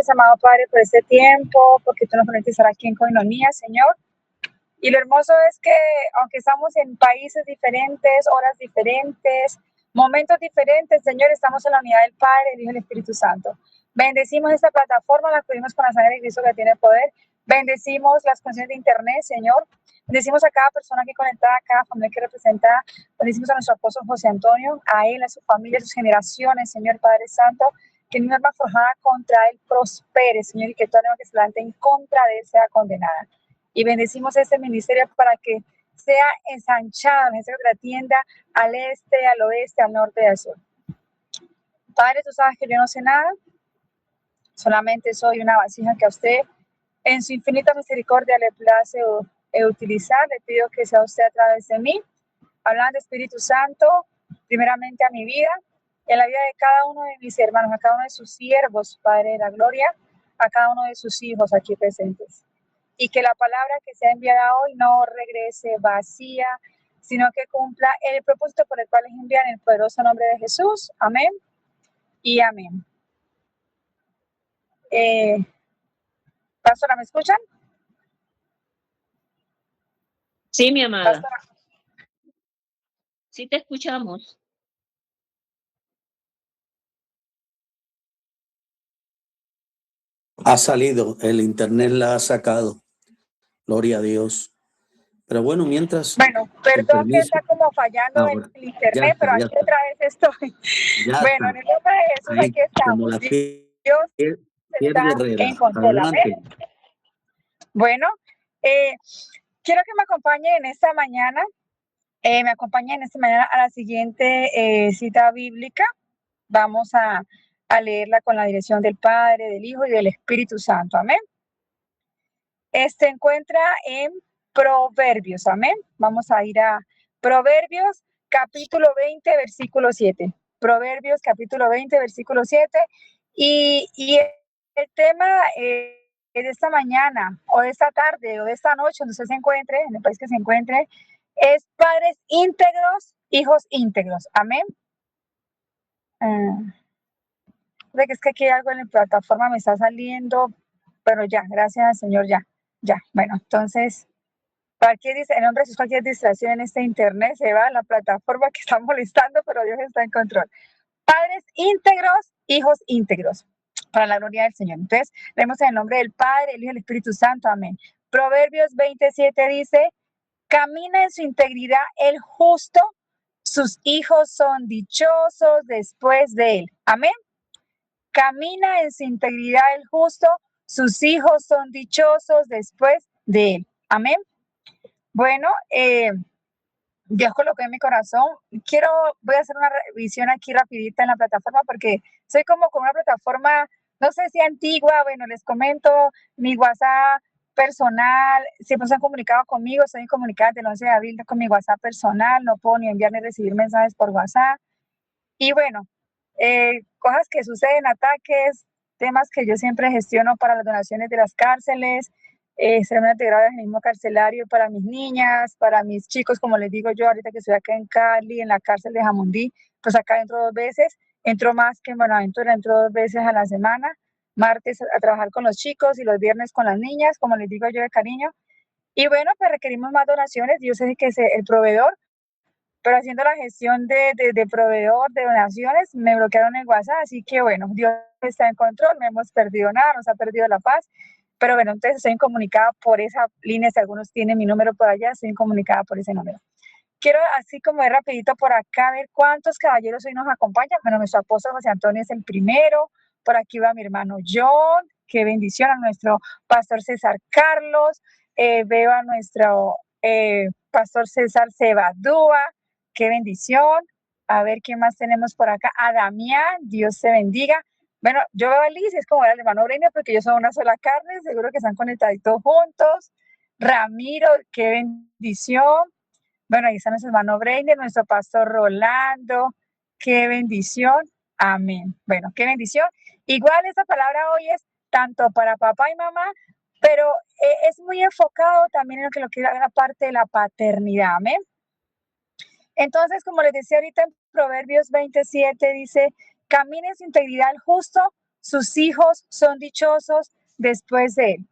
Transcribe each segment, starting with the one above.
gracias, amado Padre, por este tiempo, porque tú nos permites estar aquí en Coinonía, Señor. Y lo hermoso es que, aunque estamos en países diferentes, horas diferentes, momentos diferentes, Señor, estamos en la unidad del Padre, el Hijo y el Espíritu Santo. Bendecimos esta plataforma, la cubrimos con la sangre de Cristo que tiene poder. Bendecimos las conexiones de Internet, Señor. Bendecimos a cada persona aquí conectada, a cada familia que representa. Bendecimos a nuestro apóstol José Antonio, a él, a su familia, a sus generaciones, Señor Padre Santo. Que ninguna arma forjada contra él prospere, Señor, y que toda arma que se levante en contra de él sea condenada. Y bendecimos este ministerio para que sea ensanchado, que la tienda al este, al oeste, al norte y al sur. Padre, tú sabes que yo no sé nada, solamente soy una vasija que a usted, en su infinita misericordia, le place utilizar. Le pido que sea usted a través de mí, hablando Espíritu Santo, primeramente a mi vida, y a la vida de cada uno de mis hermanos, a cada uno de sus siervos, Padre de la gloria, a cada uno de sus hijos aquí presentes. Y que la palabra que sea enviada hoy no regrese vacía, sino que cumpla el propósito por el cual es enviada, en el poderoso nombre de Jesús. Amén y amén. Pastora, ¿me escuchan? Sí, mi amada. Pastora. Sí te escuchamos. Ha salido, el internet la ha sacado. Gloria a Dios. Pero bueno, mientras... Bueno, perdón que está como fallando ahora, el internet, pero aquí otra vez estoy. Bueno, en el nombre de Jesús, ahí, aquí estamos. Dios está en control. Amén. Bueno, quiero que me acompañen en esta mañana. Me acompañen esta mañana a la siguiente cita bíblica. Vamos a leerla con la dirección del Padre, del Hijo y del Espíritu Santo. Amén. Se encuentra en Proverbios. Amén. Vamos a ir a Proverbios capítulo 20, versículo 7. Proverbios capítulo 20, versículo 7. Y el tema de esta mañana o de esta tarde o de esta noche, donde usted se encuentre, en el país que se encuentre, es padres íntegros, hijos íntegros. Amén. Es que aquí hay algo en la plataforma me está saliendo, pero ya, gracias al Señor, ya. Bueno, entonces, en nombre de Jesús, cualquier distracción en este internet se va a la plataforma que está molestando, pero Dios está en control. Padres íntegros, hijos íntegros, para la gloria del Señor. Entonces, leemos en el nombre del Padre, el Hijo y el Espíritu Santo. Amén. Proverbios 27 dice: camina en su integridad el justo, sus hijos son dichosos después de él. Amén. Camina en su integridad el justo, sus hijos son dichosos después de él. Amén. Bueno, Dios colocó en mi corazón. Voy a hacer una revisión aquí rapidita en la plataforma porque soy como con una plataforma, no sé si antigua. Bueno, les comento, mi WhatsApp personal, siempre se han comunicado conmigo, estoy comunicada desde el 11 de abril con mi WhatsApp personal, no puedo ni enviar ni recibir mensajes por WhatsApp. Y bueno, cosas que suceden, ataques, temas que yo siempre gestiono para las donaciones de las cárceles, ceremonias de grado de evangelismo carcelario para mis niñas, para mis chicos, como les digo yo, ahorita que estoy acá en Cali, en la cárcel de Jamundí, pues acá entro 2 veces, entro más que en Buenaventura, entro 2 veces a la semana, martes a trabajar con los chicos y los viernes con las niñas, como les digo yo de cariño. Y bueno, pues requerimos más donaciones, yo sé que es el proveedor, pero haciendo la gestión de proveedor de donaciones, me bloquearon el WhatsApp, así que bueno, Dios está en control, no hemos perdido nada, nos ha perdido la paz, pero bueno, entonces estoy comunicada por esa línea, si algunos tienen mi número por allá, estoy comunicada por ese número. Quiero así como de rapidito por acá ver cuántos caballeros hoy nos acompañan. Bueno, nuestro apóstol José Antonio es el primero, por aquí va mi hermano John, qué bendición, a nuestro pastor César Carlos, veo a nuestro pastor César Sebadúa, qué bendición. A ver qué más tenemos por acá. A Damián, Dios te bendiga. Bueno, yo veo a Liz, es como era el hermano Breiner, porque ellos son una sola carne, seguro que están conectaditos juntos. Ramiro, qué bendición. Bueno, ahí está nuestro hermano Breiner, nuestro pastor Rolando, qué bendición. Amén. Bueno, qué bendición. Igual esta palabra hoy es tanto para papá y mamá, pero es muy enfocado también en lo que es la parte de la paternidad. Amén. Entonces, como les decía ahorita en Proverbios 27, dice: camina en su integridad el justo, sus hijos son dichosos después de él.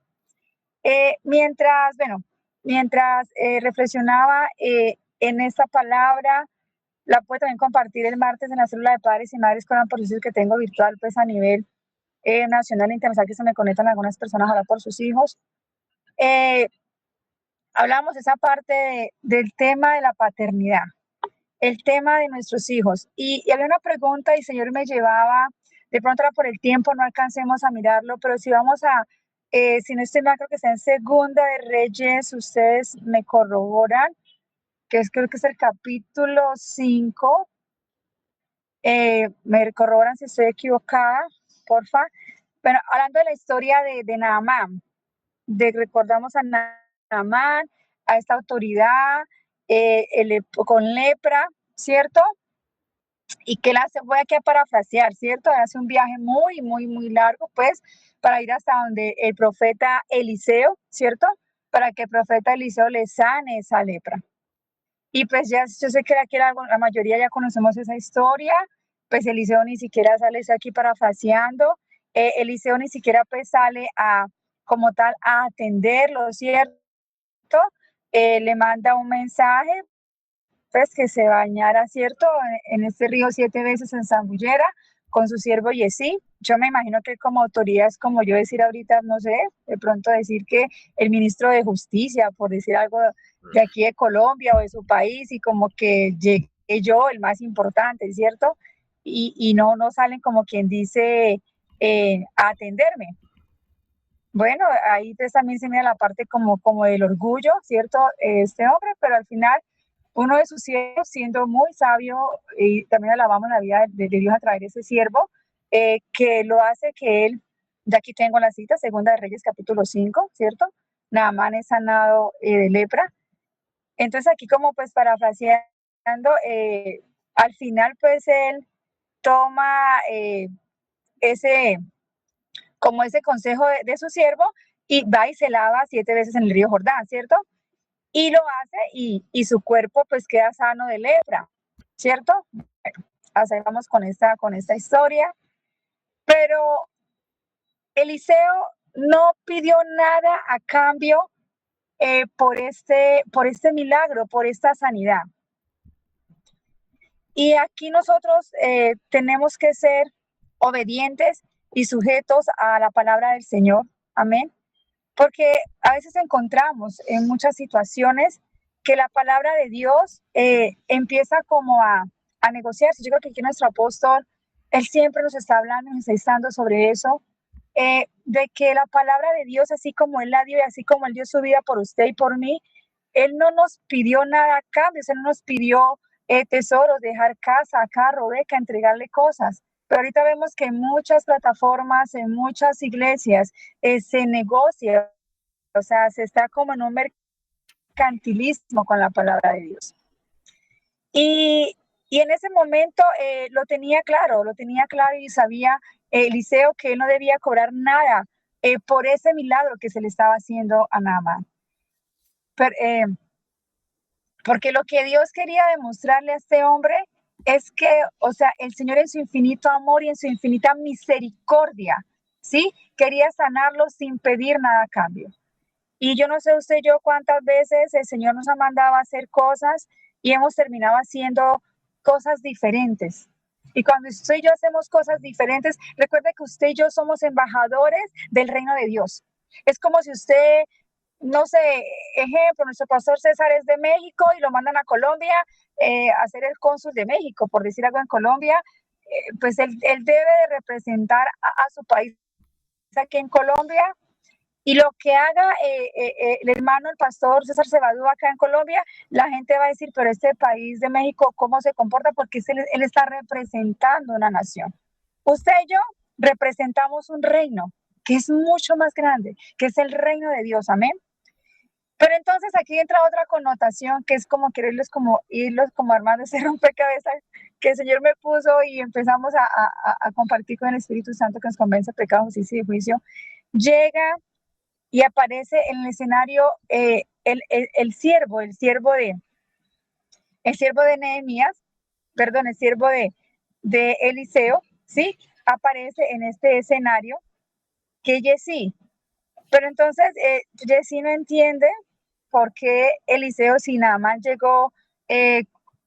Mientras reflexionaba en esta palabra, la puedo también compartir el martes en la célula de padres y madres con por que tengo virtual, pues a nivel nacional e internacional, que se me conectan algunas personas a hablar por sus hijos. Hablamos esa parte del tema de la paternidad, el tema de nuestros hijos. Y había una pregunta y el Señor me llevaba, de pronto era por el tiempo, no alcancemos a mirarlo, pero si vamos a, si no estoy mal, creo que está en Segunda de Reyes, ustedes me corroboran, creo que es el capítulo 5. Me corroboran si estoy equivocada, porfa. Bueno, hablando de la historia de Naamán, recordamos a Naamán, a esta autoridad con lepra, ¿cierto? Y que él hace, voy aquí a parafrasear, ¿cierto? Hace un viaje muy, muy, muy largo, pues, para ir hasta donde el profeta Eliseo, ¿cierto? Para que el profeta Eliseo le sane esa lepra. Y pues ya, yo sé que aquí la mayoría ya conocemos esa historia, pues Eliseo ni siquiera sale aquí parafraseando, Eliseo ni siquiera pues sale como tal a atenderlo, ¿cierto? Le manda un mensaje, pues que se bañara, ¿cierto? En este río 7 veces en Zambullera con su siervo Yesí. Yo me imagino que como autoridad es como yo decir ahorita, no sé, de pronto decir que el ministro de Justicia, por decir algo de aquí de Colombia o de su país, y como que llegué yo, el más importante, ¿cierto? Y no salen como quien dice a atenderme. Bueno, ahí pues también se mira la parte como del orgullo, ¿cierto? Este hombre, pero al final uno de sus siervos, siendo muy sabio, y también alabamos la vida de Dios a través de ese siervo, que lo hace que él, de aquí tengo la cita, Segunda de Reyes capítulo 5, ¿cierto? Naamán es sanado de lepra. Entonces aquí como pues parafraseando, al final pues él toma ese consejo de su siervo y va y se lava 7 veces en el río Jordán, ¿cierto? Y lo hace y su cuerpo pues queda sano de lepra, ¿cierto? Bueno, así vamos con esta historia. Pero Eliseo no pidió nada a cambio por este milagro, por esta sanidad. Y aquí nosotros tenemos que ser obedientes y sujetos a la palabra del Señor. Amén. Porque a veces encontramos en muchas situaciones que la palabra de Dios empieza como a negociarse. Yo creo que aquí nuestro apóstol, él siempre nos está hablando, nos está diciendo sobre eso, de que la palabra de Dios, así como él la dio y así como él dio su vida por usted y por mí, él no nos pidió nada a cambio, él no nos pidió tesoros, dejar casa, carro, beca, entregarle cosas. Pero ahorita vemos que en muchas plataformas, en muchas iglesias, se negocia, o sea, se está como en un mercantilismo con la palabra de Dios. Y en ese momento lo tenía claro y sabía Eliseo que él no debía cobrar nada por ese milagro que se le estaba haciendo a Naamán. Porque lo que Dios quería demostrarle a este hombre es que, o sea, el Señor en su infinito amor y en su infinita misericordia, ¿sí? Quería sanarlo sin pedir nada a cambio. Y yo no sé usted y yo cuántas veces el Señor nos ha mandado a hacer cosas y hemos terminado haciendo cosas diferentes. Y cuando usted y yo hacemos cosas diferentes, recuerde que usted y yo somos embajadores del reino de Dios. Es como si usted, no sé, ejemplo, nuestro pastor César es de México y lo mandan a Colombia a ser el cónsul de México, por decir algo en Colombia, pues él debe de representar a su país aquí en Colombia. Y lo que haga el hermano, el pastor César Cebadú acá en Colombia, la gente va a decir, pero este país de México, ¿cómo se comporta? Porque él está representando una nación. Usted y yo representamos un reino que es mucho más grande, que es el reino de Dios, amén. Pero entonces aquí entra otra connotación que es como quererlos como irlos como armando ese rompecabezas que el Señor me puso y empezamos a compartir con el Espíritu Santo que nos convence de pecado, justicia y juicio. Llega y aparece en el escenario el siervo de Nehemías, perdón, el siervo de Eliseo, ¿sí? aparece en este escenario que Giezi. Pero entonces Giezi no entiende por qué Eliseo, si Naamán llegó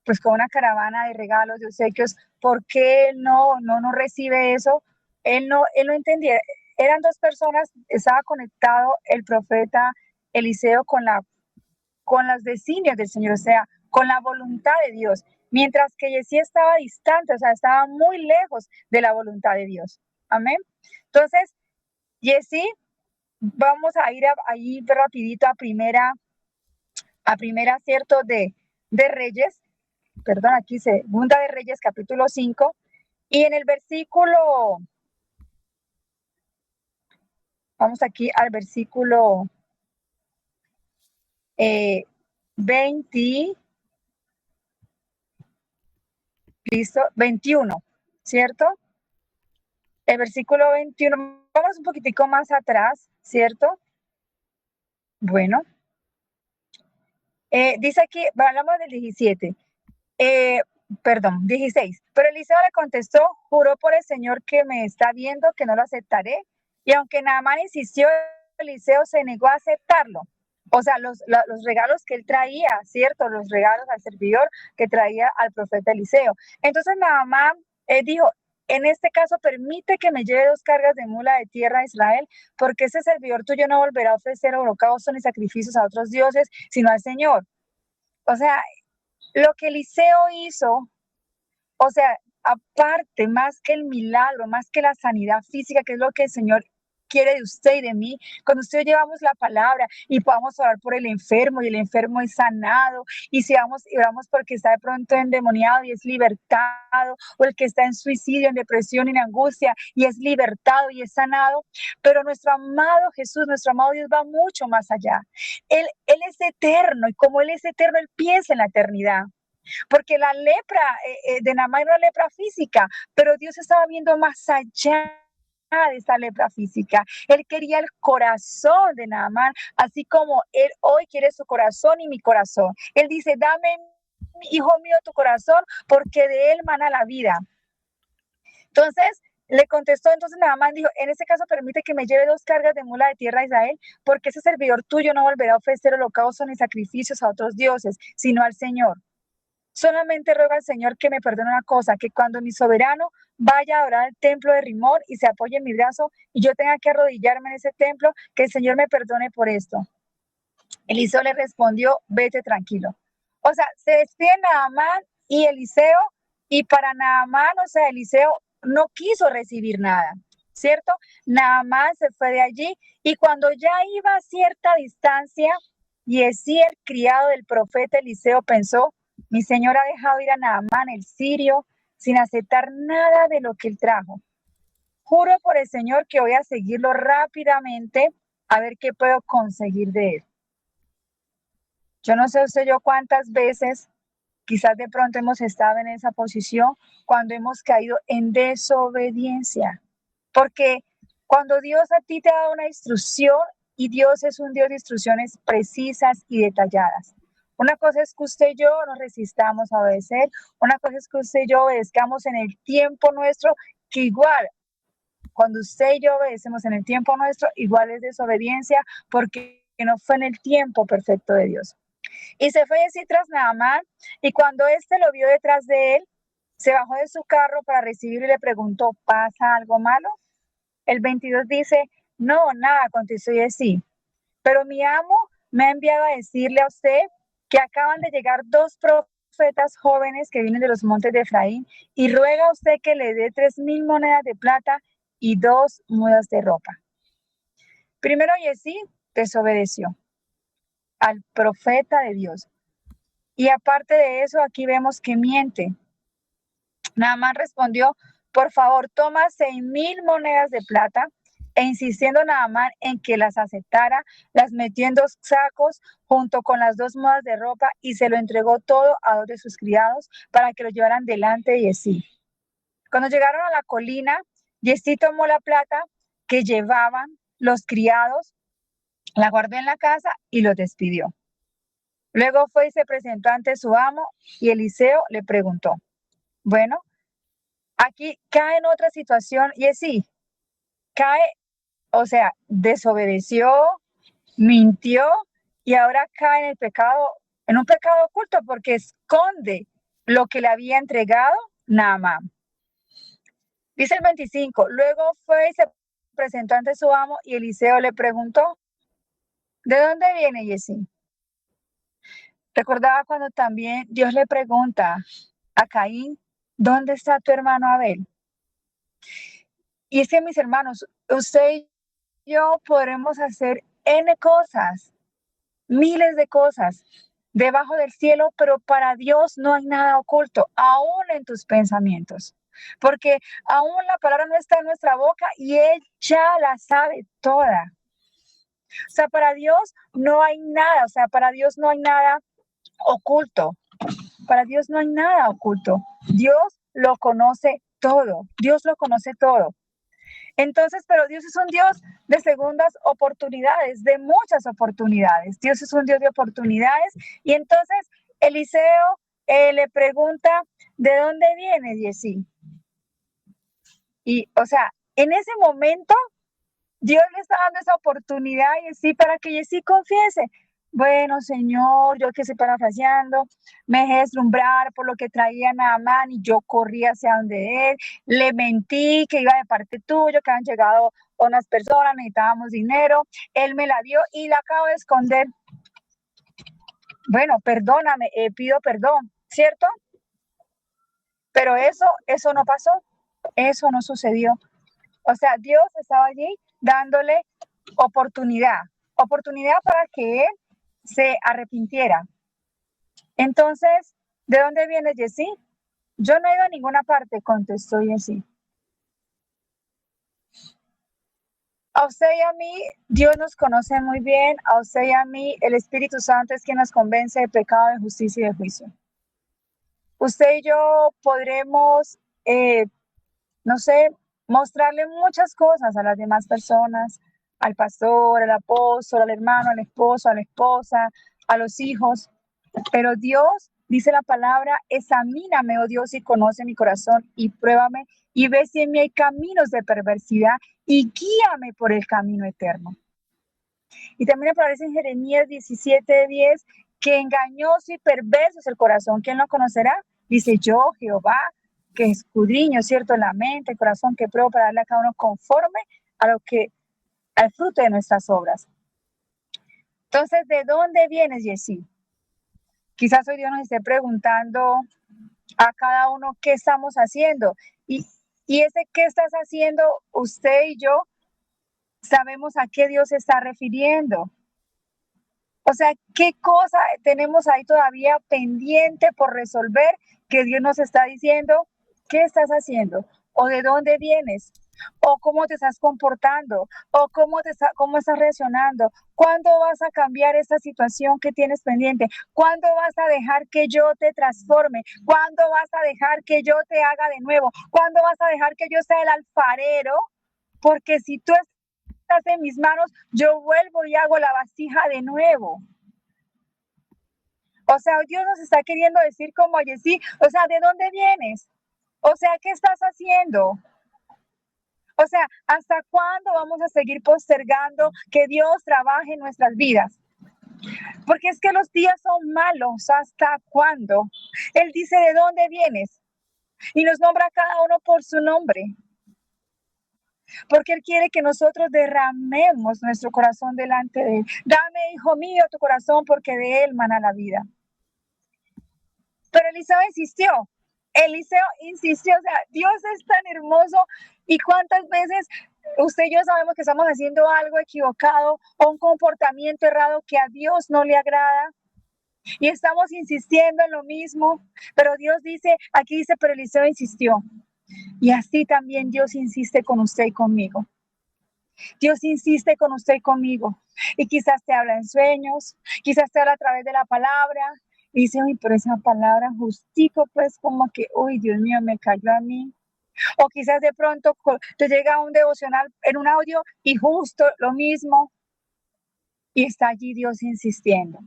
pues con una caravana de regalos, de obsequios, ¿por qué él no recibe eso? Él no entendía. Eran dos personas, estaba conectado el profeta Eliseo con los designios del Señor, o sea, con la voluntad de Dios, mientras que Giezi estaba distante, o sea, estaba muy lejos de la voluntad de Dios. Amén. Entonces, Giezi, vamos a ir ahí rapidito a primera, cierto, de Reyes, perdón, aquí segunda de Reyes, capítulo 5, y en el versículo, vamos aquí al versículo 21, ¿cierto? El versículo 21, vamos un poquitico más atrás, ¿cierto? Bueno, dice aquí, hablamos del 17, perdón, 16. Pero Eliseo le contestó, juró por el Señor que me está viendo que no lo aceptaré. Y aunque Naamán insistió, Eliseo se negó a aceptarlo. O sea, los regalos que él traía, ¿cierto? Los regalos al servidor que traía al profeta Eliseo. Entonces Naamán dijo, en este caso permite que me lleve 2 cargas de mula de tierra a Israel, porque ese servidor tuyo no volverá a ofrecer holocaustos ni sacrificios a otros dioses, sino al Señor. O sea, lo que Eliseo hizo, o sea, aparte, más que el milagro, más que la sanidad física, que es lo que el Señor quiere de usted y de mí, cuando usted llevamos la palabra y podamos orar por el enfermo y el enfermo es sanado, y si vamos y oramos porque está de pronto endemoniado y es libertado, o el que está en suicidio, en depresión, en angustia y es libertado y es sanado, pero nuestro amado Jesús, nuestro amado Dios va mucho más allá. Él es eterno, y como Él es eterno, Él piensa en la eternidad. Porque la lepra de Naamán era lepra física, pero Dios estaba viendo más allá de esta lepra física. Él quería el corazón de Naamán, así como Él hoy quiere su corazón y mi corazón. Él dice, dame, hijo mío, tu corazón, porque de él mana la vida. Entonces, le contestó entonces Naamán, dijo, en este caso permite que me lleve 2 cargas de mula de tierra a Israel, porque ese servidor tuyo no volverá a ofrecer holocaustos ni sacrificios a otros dioses, sino al Señor. Solamente ruego al Señor que me perdone una cosa, que cuando mi soberano vaya a orar al templo de Rimón y se apoye en mi brazo y yo tenga que arrodillarme en ese templo, que el Señor me perdone por esto. Eliseo le respondió, vete tranquilo. O sea, se despide Naamán y Eliseo, y para Naamán, o sea, Eliseo no quiso recibir nada, ¿cierto? Naamán se fue de allí, y cuando ya iba a cierta distancia, Giezi, el criado del profeta Eliseo, pensó, mi señor ha dejado ir a Naamán el sirio sin aceptar nada de lo que él trajo. Juro por el Señor que voy a seguirlo rápidamente a ver qué puedo conseguir de él. Yo no sé usted yo cuántas veces, quizás de pronto hemos estado en esa posición cuando hemos caído en desobediencia. Porque cuando Dios a ti te da una instrucción, y Dios es un Dios de instrucciones precisas y detalladas. Una cosa es que usted y yo nos resistamos a obedecer, una cosa es que usted y yo obedezcamos en el tiempo nuestro, que igual, cuando usted y yo obedecemos en el tiempo nuestro, igual es desobediencia, porque no fue en el tiempo perfecto de Dios. Y se fue así tras Naamán, y cuando éste lo vio detrás de él, se bajó de su carro para recibirlo y le preguntó, ¿pasa algo malo? El 22 dice, no, nada, contestó Giezi, pero mi amo me ha enviado a decirle a usted que acaban de llegar 2 profetas jóvenes que vienen de los montes de Efraín, y ruega a usted que le dé 3,000 monedas de plata y 2 mudas de ropa. Primero Giezi desobedeció al profeta de Dios. Y aparte de eso, aquí vemos que miente. Naamán respondió, por favor, toma 6,000 monedas de plata, e insistiendo Naamán en que las aceptara, las metió en 2 sacos junto con las 2 mudas de ropa, y se lo entregó todo a 2 de sus criados para que lo llevaran delante de Giezi. Cuando llegaron a la colina, Giezi tomó la plata que llevaban los criados, la guardó en la casa y los despidió. Luego fue y se presentó ante su amo, y Eliseo le preguntó, bueno, Aquí cae en otra situación y es sí, cae, o sea, desobedeció, mintió y ahora cae en el pecado, en un pecado oculto porque esconde lo que le había entregado Naamán. Dice el 25, luego fue y se presentó ante su amo y Eliseo le preguntó, ¿de dónde viene Giezi? Recordaba cuando también Dios le pregunta a Caín, ¿dónde está tu hermano Abel? Y es que, mis hermanos, usted y yo podremos hacer N cosas, miles de cosas debajo del cielo, pero para Dios no hay nada oculto, aún en tus pensamientos, porque aún la palabra no está en nuestra boca y Él ya la sabe toda. O sea, para Dios no hay nada, o sea, para Dios no hay nada oculto. Para Dios no hay nada oculto. Dios lo conoce todo. Dios lo conoce todo. Entonces, pero Dios es un Dios de segundas oportunidades, de muchas oportunidades. Dios es un Dios de oportunidades. Y entonces Eliseo le pregunta, ¿de dónde viene Giezi? Y, o sea, en ese momento Dios le está dando esa oportunidad y sí para que Giezi confiese. Bueno, Señor, yo que estoy parafraseando, me dejé deslumbrar por lo que traía Naamán y yo corrí hacia donde él, le mentí que iba de parte tuya, que han llegado unas personas, necesitábamos dinero, él me la dio y la acabo de esconder. Bueno, perdóname, pido perdón, ¿cierto? Pero eso no pasó, eso no sucedió. O sea, Dios estaba allí dándole oportunidad para que él se arrepintiera. Entonces, ¿de dónde viene Giezi? Yo no he ido a ninguna parte, contestó Giezi. A usted y a mí, Dios nos conoce muy bien. A usted y a mí, el Espíritu Santo es quien nos convence de pecado, de justicia y de juicio. Usted y yo podremos, no sé, mostrarle muchas cosas a las demás personas, al pastor, al apóstol, al hermano, al esposo, a la esposa, a los hijos. Pero Dios, dice la palabra, examíname, oh Dios, y conoce mi corazón y pruébame y ve si en mí hay caminos de perversidad y guíame por el camino eterno. Y también aparece en Jeremías 17:10 que engañoso y perverso es el corazón. ¿Quién lo conocerá? Dice yo, Jehová, que escudriño, cierto, la mente, el corazón, que pruebo para darle a cada uno conforme a lo que, al fruto de nuestras obras. Entonces, ¿de dónde vienes, Giezi? Quizás hoy Dios nos esté preguntando a cada uno qué estamos haciendo. Y ese qué estás haciendo, usted y yo sabemos a qué Dios se está refiriendo. O sea, ¿qué cosa tenemos ahí todavía pendiente por resolver que Dios nos está diciendo? ¿Qué estás haciendo? ¿O de dónde vienes? ¿O cómo te estás comportando? ¿O cómo estás reaccionando? ¿Cuándo vas a cambiar esta situación que tienes pendiente? ¿Cuándo vas a dejar que yo te transforme? ¿Cuándo vas a dejar que yo te haga de nuevo? ¿Cuándo vas a dejar que yo sea el alfarero? Porque si tú estás en mis manos, yo vuelvo y hago la vasija de nuevo. O sea, Dios nos está queriendo decir como Giezi, o sea, ¿de dónde vienes? O sea, ¿qué estás haciendo? O sea, ¿hasta cuándo vamos a seguir postergando que Dios trabaje en nuestras vidas? Porque es que los días son malos. ¿Hasta cuándo? Él dice, ¿de dónde vienes? Y nos nombra a cada uno por su nombre. Porque Él quiere que nosotros derramemos nuestro corazón delante de Él. Dame, hijo mío, tu corazón, porque de Él mana la vida. Pero Eliseo insistió, o sea, Dios es tan hermoso y cuántas veces usted y yo sabemos que estamos haciendo algo equivocado o un comportamiento errado que a Dios no le agrada y estamos insistiendo en lo mismo, pero Dios dice, aquí dice, pero Eliseo insistió y así también Dios insiste con usted y conmigo. Dios insiste con usted y conmigo y quizás te habla en sueños, quizás te habla a través de la palabra. Y dice, uy, pero esa palabra justico, pues como que, uy, Dios mío, me cayó a mí. O quizás de pronto te llega un devocional en un audio y justo lo mismo. Y está allí Dios insistiendo.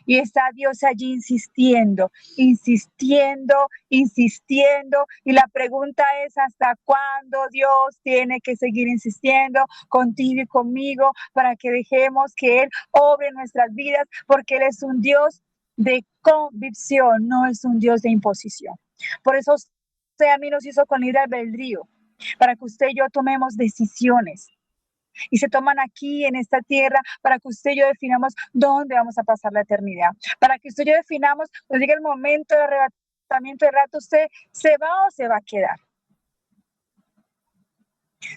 Y está Dios allí insistiendo, insistiendo, insistiendo. Y la pregunta es, ¿hasta cuándo Dios tiene que seguir insistiendo contigo y conmigo para que dejemos que Él obre en nuestras vidas? Porque Él es un Dios de convicción, no es un Dios de imposición. Por eso usted a mí nos hizo con libre albedrío, para que usted y yo tomemos decisiones. Y se toman aquí en esta tierra para que usted y yo definamos dónde vamos a pasar la eternidad. Para que usted y yo definamos, cuando llegue el momento de arrebatamiento de rato, usted se va o se va a quedar.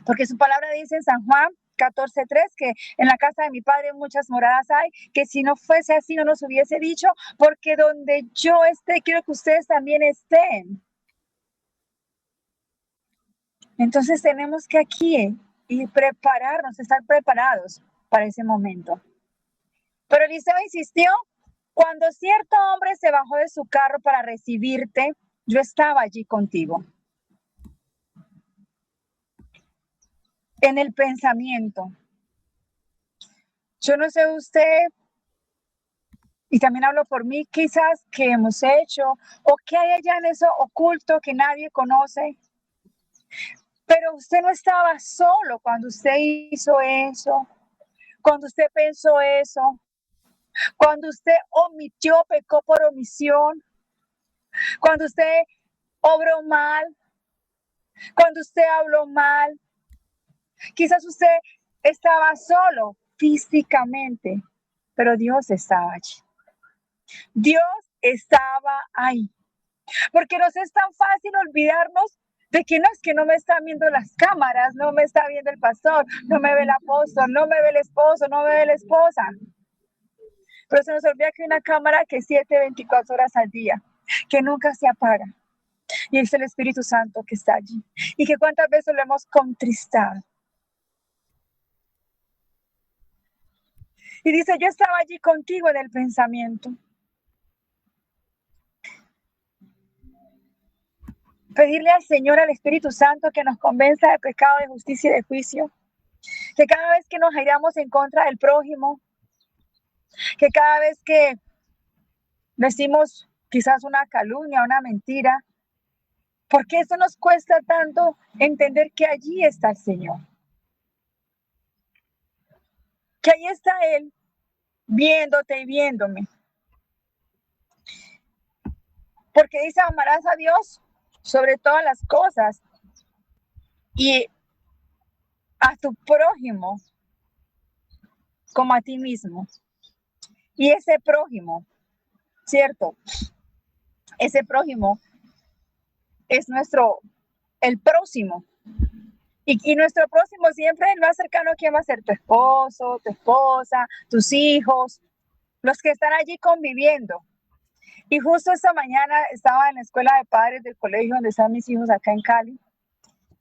Porque su palabra dice en San Juan 14:3 que en la casa de mi Padre muchas moradas hay, que si no fuese así no nos hubiese dicho, porque donde yo esté, quiero que ustedes también estén. Entonces tenemos que aquí y prepararnos, estar preparados para ese momento. Pero Eliseo insistió, cuando cierto hombre se bajó de su carro para recibirte, yo estaba allí contigo. En el pensamiento. Yo no sé usted, y también hablo por mí, quizás que hemos hecho, o que hay allá en eso oculto que nadie conoce. Pero usted no estaba solo cuando usted hizo eso, cuando usted pensó eso, cuando usted omitió, pecó por omisión, cuando usted obró mal, cuando usted habló mal. Quizás usted estaba solo físicamente, pero Dios estaba allí. Dios estaba ahí. Porque nos es tan fácil olvidarnos de que no es que no me están viendo las cámaras, no me está viendo el pastor, no me ve el apóstol, no me ve el esposo, no me ve la esposa. Pero se nos olvida que hay una cámara que es 24 horas al día, que nunca se apaga. Y es el Espíritu Santo que está allí. Y que cuántas veces lo hemos contristado. Y dice, yo estaba allí contigo en el pensamiento. Pedirle al Señor, al Espíritu Santo, que nos convenza de pecado, de justicia y de juicio. Que cada vez que nos airamos en contra del prójimo, que cada vez que decimos quizás una calumnia, una mentira, ¿por qué eso nos cuesta tanto entender que allí está el Señor? Que ahí está Él, viéndote y viéndome. Porque dice, amarás a Dios sobre todas las cosas y a tu prójimo como a ti mismo. Y ese prójimo, ¿cierto? Ese prójimo es el próximo. Y nuestro próximo siempre el más cercano, ¿quién va a ser? Tu esposo, tu esposa, tus hijos, los que están allí conviviendo. Y justo esta mañana estaba en la escuela de padres del colegio donde están mis hijos acá en Cali.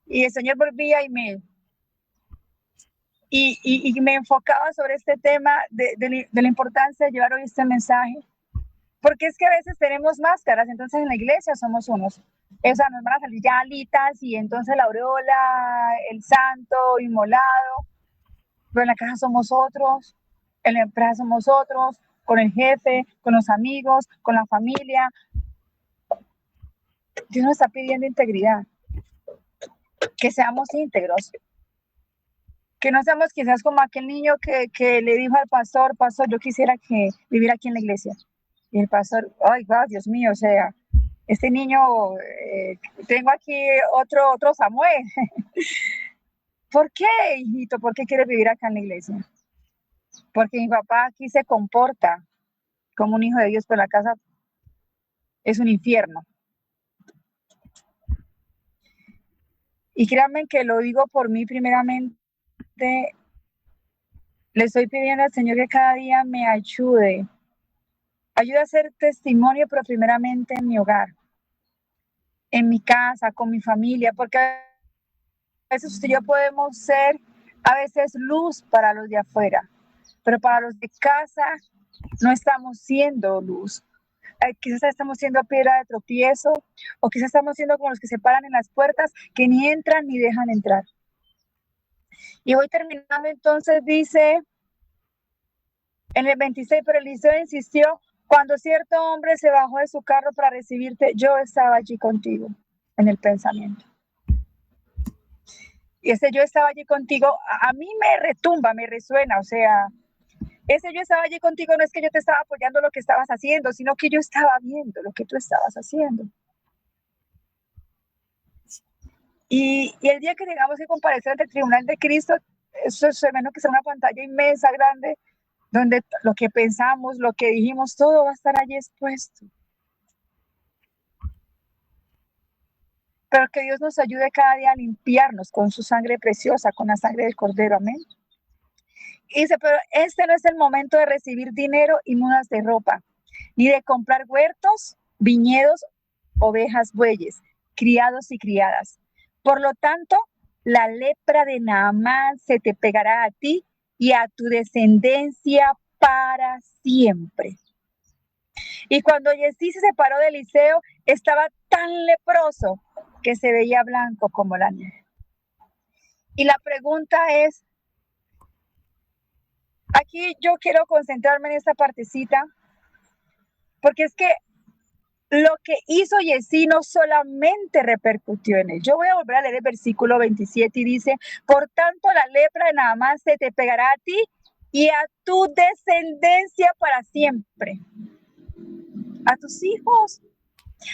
Y el Señor volvía y me enfocaba sobre este tema de la importancia de llevar hoy este mensaje. Porque es que a veces tenemos máscaras, entonces en la iglesia somos unos. O sea, nos van a salir ya alitas y entonces la aureola, el santo inmolado, pero en la casa somos otros, en la empresa somos otros, con el jefe, con los amigos, con la familia. Dios nos está pidiendo integridad, que seamos íntegros, que no seamos quizás como aquel niño que le dijo al pastor, yo quisiera que viviera aquí en la iglesia. Y el pastor, ay, wow, Dios mío, o sea, este niño, tengo aquí otro Samuel. ¿Por qué, hijito? ¿Por qué quieres vivir acá en la iglesia? Porque mi papá aquí se comporta como un hijo de Dios, pero la casa es un infierno. Y créanme que lo digo por mí primeramente. Le estoy pidiendo al Señor que cada día me ayude a ser testimonio, pero primeramente en mi hogar, en mi casa, con mi familia, porque a veces usted y yo podemos ser a veces luz para los de afuera, pero para los de casa no estamos siendo luz. Quizás estamos siendo piedra de tropiezo, o quizás estamos siendo como los que se paran en las puertas, que ni entran ni dejan entrar. Y voy terminando, entonces dice en el 26, pero Eliseo insistió, Cuando cierto hombre se bajó de su carro para recibirte, yo estaba allí contigo en el pensamiento. Y ese yo estaba allí contigo, a mí me retumba, me resuena, o sea, ese yo estaba allí contigo no es que yo te estaba apoyando lo que estabas haciendo, sino que yo estaba viendo lo que tú estabas haciendo. Y el día que tengamos que comparecer ante el tribunal de Cristo, eso es menos que sea una pantalla inmensa, grande, donde lo que pensamos, lo que dijimos, todo va a estar allí expuesto. Pero que Dios nos ayude cada día a limpiarnos con su sangre preciosa, con la sangre del Cordero. Amén. Y dice, pero este no es el momento de recibir dinero y mudas de ropa, ni de comprar huertos, viñedos, ovejas, bueyes, criados y criadas. Por lo tanto, la lepra de Naamán se te pegará a ti y a tu descendencia para siempre. Y cuando Giezi se separó de Eliseo, estaba tan leproso que se veía blanco como la nieve. Y la pregunta es, aquí yo quiero concentrarme en esta partecita, porque es que lo que hizo Giezi no solamente repercutió en él. Yo voy a volver a leer el versículo 27 y dice, por tanto la lepra de Naamán se te pegará a ti y a tu descendencia para siempre. A tus hijos,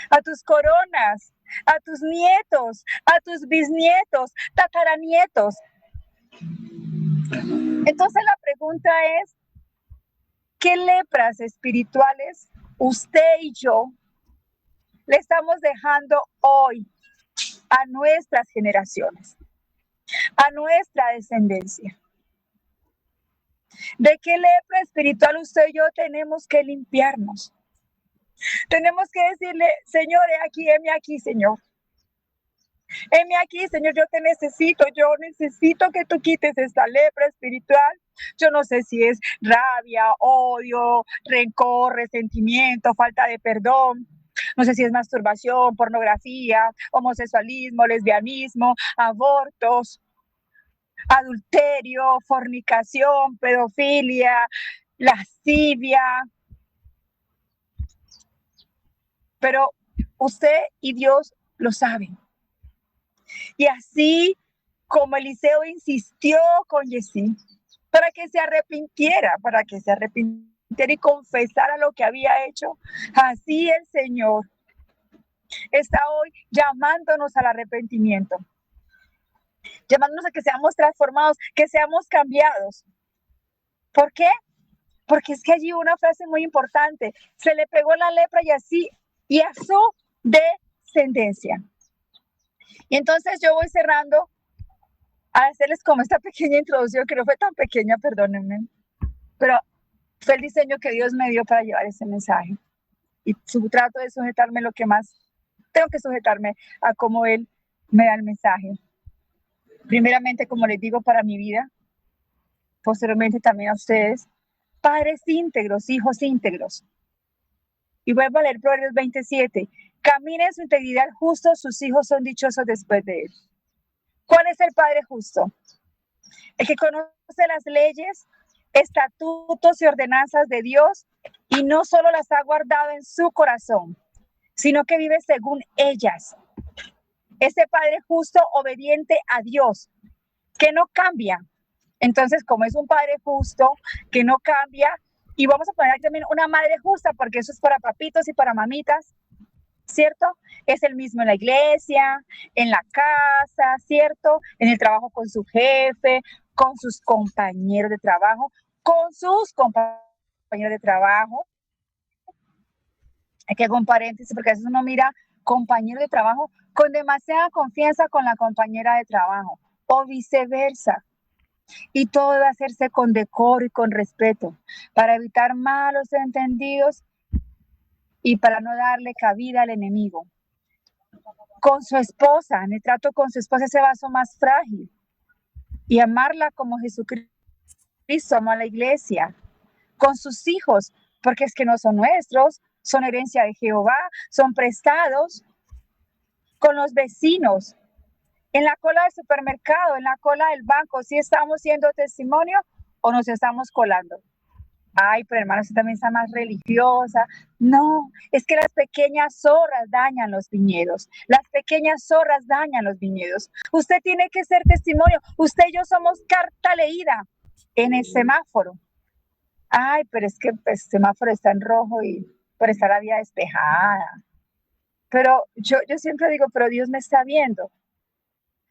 a tus coronas, a tus nietos, a tus bisnietos, tataranietos. Entonces la pregunta es, ¿qué lepras espirituales usted y yo le estamos dejando hoy a nuestras generaciones, a nuestra descendencia? ¿De qué lepra espiritual usted y yo tenemos que limpiarnos? Tenemos que decirle, Señor, heme aquí, Señor. Heme aquí, Señor, yo te necesito, yo necesito que tú quites esta lepra espiritual. Yo no sé si es rabia, odio, rencor, resentimiento, falta de perdón. No sé si es masturbación, pornografía, homosexualismo, lesbianismo, abortos, adulterio, fornicación, pedofilia, lascivia. Pero usted y Dios lo saben. Y así como Eliseo insistió con Giezi para que se arrepintiera y confesara lo que había hecho, así el Señor está hoy llamándonos al arrepentimiento, llamándonos a que seamos transformados, que seamos cambiados. ¿Por qué? Porque es que allí una frase muy importante, se le pegó la lepra y a su descendencia. Y entonces yo voy cerrando a hacerles como esta pequeña introducción, que no fue tan pequeña, perdónenme, pero fue el diseño que Dios me dio para llevar ese mensaje. Y trato de sujetarme lo que más tengo que sujetarme a cómo Él me da el mensaje. Primeramente, como les digo, para mi vida, posteriormente también a ustedes, padres íntegros, hijos íntegros. Y vuelvo a leer Proverbios 27. Camina en su integridad justo, sus hijos son dichosos después de él. ¿Cuál es el padre justo? El que conoce las leyes, estatutos y ordenanzas de Dios y no solo las ha guardado en su corazón, sino que vive según ellas. Ese padre justo, obediente a Dios, que no cambia. Entonces, como es un padre justo, que no cambia, y vamos a poner también una madre justa, porque eso es para papitos y para mamitas, ¿cierto? Es el mismo en la iglesia, en la casa, ¿cierto? En el trabajo con su jefe, con sus compañeros de trabajo, Hay que hacer un paréntesis porque a veces uno mira compañero de trabajo con demasiada confianza con la compañera de trabajo o viceversa. Y todo debe hacerse con decoro y con respeto para evitar malos entendidos y para no darle cabida al enemigo. Con su esposa, en el trato con su esposa, ese vaso más frágil, y amarla como Jesucristo amó a la iglesia. Con sus hijos, porque es que no son nuestros, son herencia de Jehová, son prestados. Con los vecinos, en la cola del supermercado, en la cola del banco, si estamos siendo testimonio o nos estamos colando. Ay, pero hermano, usted también está más religiosa. No, es que las pequeñas zorras dañan los viñedos. Las pequeñas zorras dañan los viñedos. Usted tiene que ser testimonio. Usted y yo somos carta leída en el semáforo. Ay, pero es que el semáforo está en rojo y por estar la vía despejada. Pero yo siempre digo, pero Dios me está viendo. O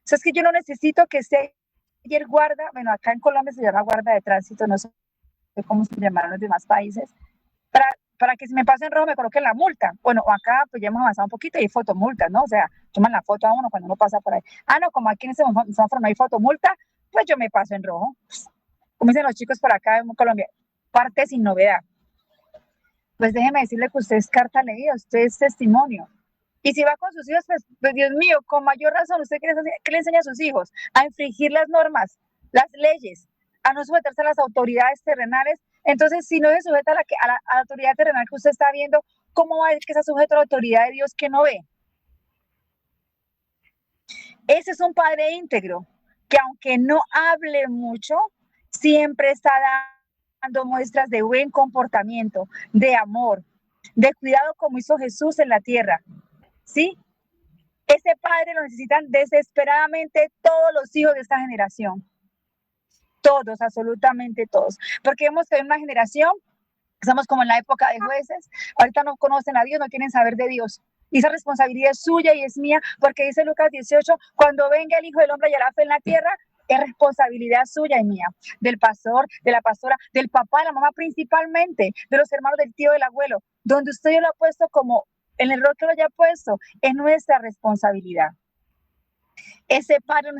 sea, es que yo no necesito que esté ahí el guarda. Bueno, acá en Colombia se llama guarda de tránsito, no sé cómo se llamarán en los demás países, para que si me pasa en rojo me coloquen la multa. Bueno, acá pues ya hemos avanzado un poquito y hay fotomultas, ¿no? O sea, toman la foto a uno cuando uno pasa por ahí. Ah, no, como aquí en ese semáforo no hay fotomulta, pues yo me paso en rojo. Como dicen los chicos por acá en Colombia, parte sin novedad. Pues déjeme decirle que usted es carta leída, usted es testimonio. Y si va con sus hijos, pues Dios mío, con mayor razón, ¿usted qué le enseña a sus hijos? A infringir las normas, las leyes, a no sujetarse a las autoridades terrenales. Entonces, si no se sujeta a la autoridad terrenal que usted está viendo, ¿cómo va a decir que está sujeto a la autoridad de Dios que no ve? Ese es un padre íntegro, que aunque no hable mucho, siempre está dando muestras de buen comportamiento, de amor, de cuidado como hizo Jesús en la tierra. ¿Sí? Ese padre lo necesitan desesperadamente todos los hijos de esta generación. Todos, absolutamente todos. Porque vemos que hay una generación, estamos como en la época de jueces, ahorita no conocen a Dios, no quieren saber de Dios. Y esa responsabilidad es suya y es mía, porque dice Lucas 18, cuando venga el Hijo del Hombre y hará fe en la tierra, es responsabilidad suya y mía, del pastor, de la pastora, del papá, de la mamá principalmente, de los hermanos, del tío, del abuelo, donde usted lo ha puesto como en el rol que lo haya puesto, es nuestra responsabilidad. Ese padre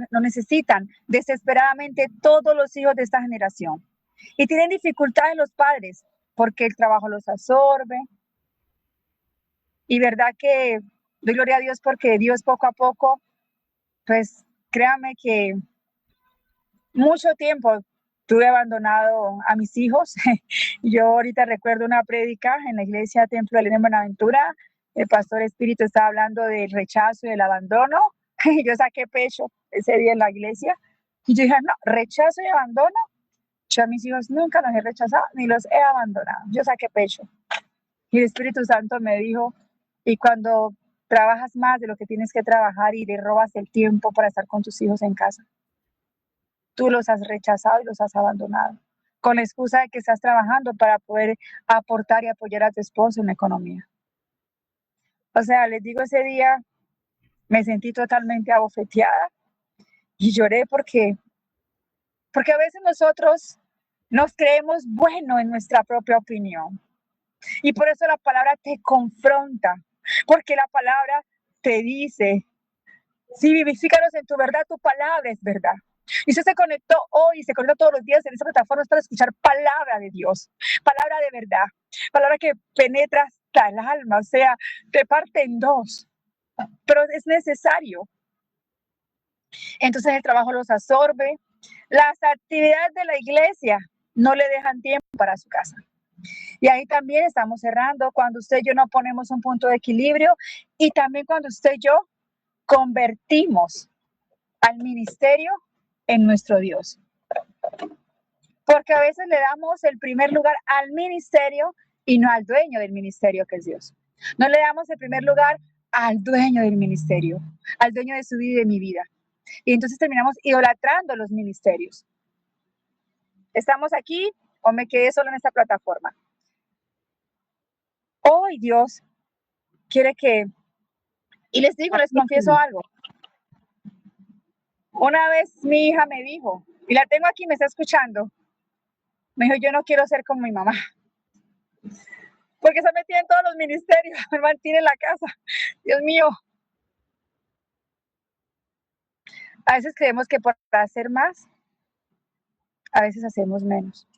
lo necesitan desesperadamente todos los hijos de esta generación. Y tienen dificultades los padres, porque el trabajo los absorbe. Y verdad que doy gloria a Dios porque Dios poco a poco, pues créame que mucho tiempo tuve abandonado a mis hijos. Yo ahorita recuerdo una prédica en la iglesia Templo de Elena en Buenaventura. El pastor Espíritu estaba hablando del rechazo y del abandono. Y yo saqué pecho ese día en la iglesia. Y yo dije, no, rechazo y abandono. Yo a mis hijos nunca los he rechazado ni los he abandonado. Yo saqué pecho. Y el Espíritu Santo me dijo, y cuando trabajas más de lo que tienes que trabajar y le robas el tiempo para estar con tus hijos en casa, tú los has rechazado y los has abandonado, con la excusa de que estás trabajando para poder aportar y apoyar a tu esposo en la economía. O sea, les digo, ese día me sentí totalmente abofeteada y lloré porque a veces nosotros nos creemos bueno en nuestra propia opinión. Y por eso la palabra te confronta, porque la palabra te dice, si vivifícanos en tu verdad, tu palabra es verdad. Y usted se conectó hoy, se conecta todos los días en esta plataforma para escuchar palabra de Dios, palabra de verdad, palabra que penetra hasta el alma, o sea, te parte en dos, pero es necesario. Entonces el trabajo los absorbe, las actividades de la iglesia no le dejan tiempo para su casa. Y ahí también estamos cerrando cuando usted y yo no ponemos un punto de equilibrio y también cuando usted y yo convertimos al ministerio en nuestro Dios. Porque a veces le damos el primer lugar al ministerio y no al dueño del ministerio, que es Dios. No le damos el primer lugar al dueño del ministerio, al dueño de su vida y de mi vida. Y entonces terminamos idolatrando los ministerios. ¿Estamos aquí o me quedé solo en esta plataforma? Hoy Dios quiere que, y les digo, les confieso algo. Una vez mi hija me dijo, y la tengo aquí, me está escuchando, me dijo, yo no quiero ser como mi mamá, porque se metía en todos los ministerios, me mantiene en la casa. Dios mío. A veces creemos que por hacer más, a veces hacemos menos.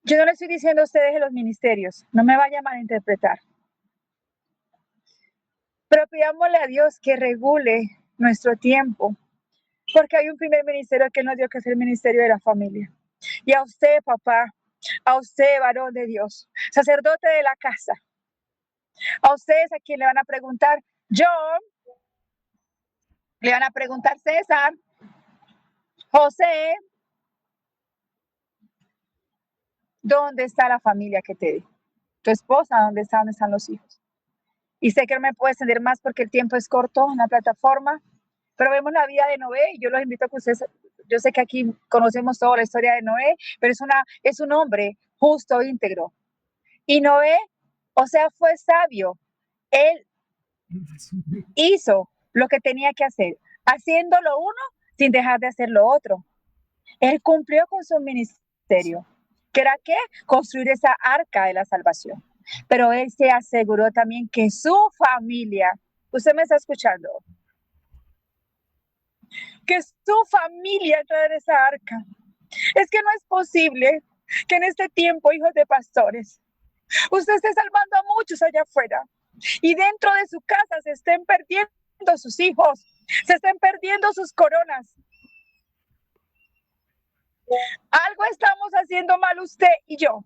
Yo no le estoy diciendo a ustedes de los ministerios, no me vaya a malinterpretar. Pero pidámosle a Dios que regule nuestro tiempo, porque hay un primer ministerio que Él nos dio, que es el ministerio de la familia. Y a usted, papá, a usted, varón de Dios, sacerdote de la casa, a ustedes a quien le van a preguntar John, le van a preguntar César, José, ¿Dónde está la familia que te di? ¿Tu esposa? ¿Dónde está? ¿Dónde están los hijos? Y sé que no me puedo extender más porque el tiempo es corto en la plataforma, pero vemos la vida de Noé y yo los invito a que ustedes, yo sé que aquí conocemos toda la historia de Noé, pero es un hombre justo, íntegro. Y Noé, o sea, fue sabio. Él hizo lo que tenía que hacer, haciendo lo uno sin dejar de hacer lo otro. Él cumplió con su ministerio, que era ¿qué? Construir esa arca de la salvación. Pero él se aseguró también que su familia, usted me está escuchando, que su familia entrara en esa arca. Es que no es posible que en este tiempo, hijos de pastores, usted esté salvando a muchos allá afuera y dentro de su casa se estén perdiendo sus hijos, se estén perdiendo sus coronas. Algo estamos haciendo mal usted y yo.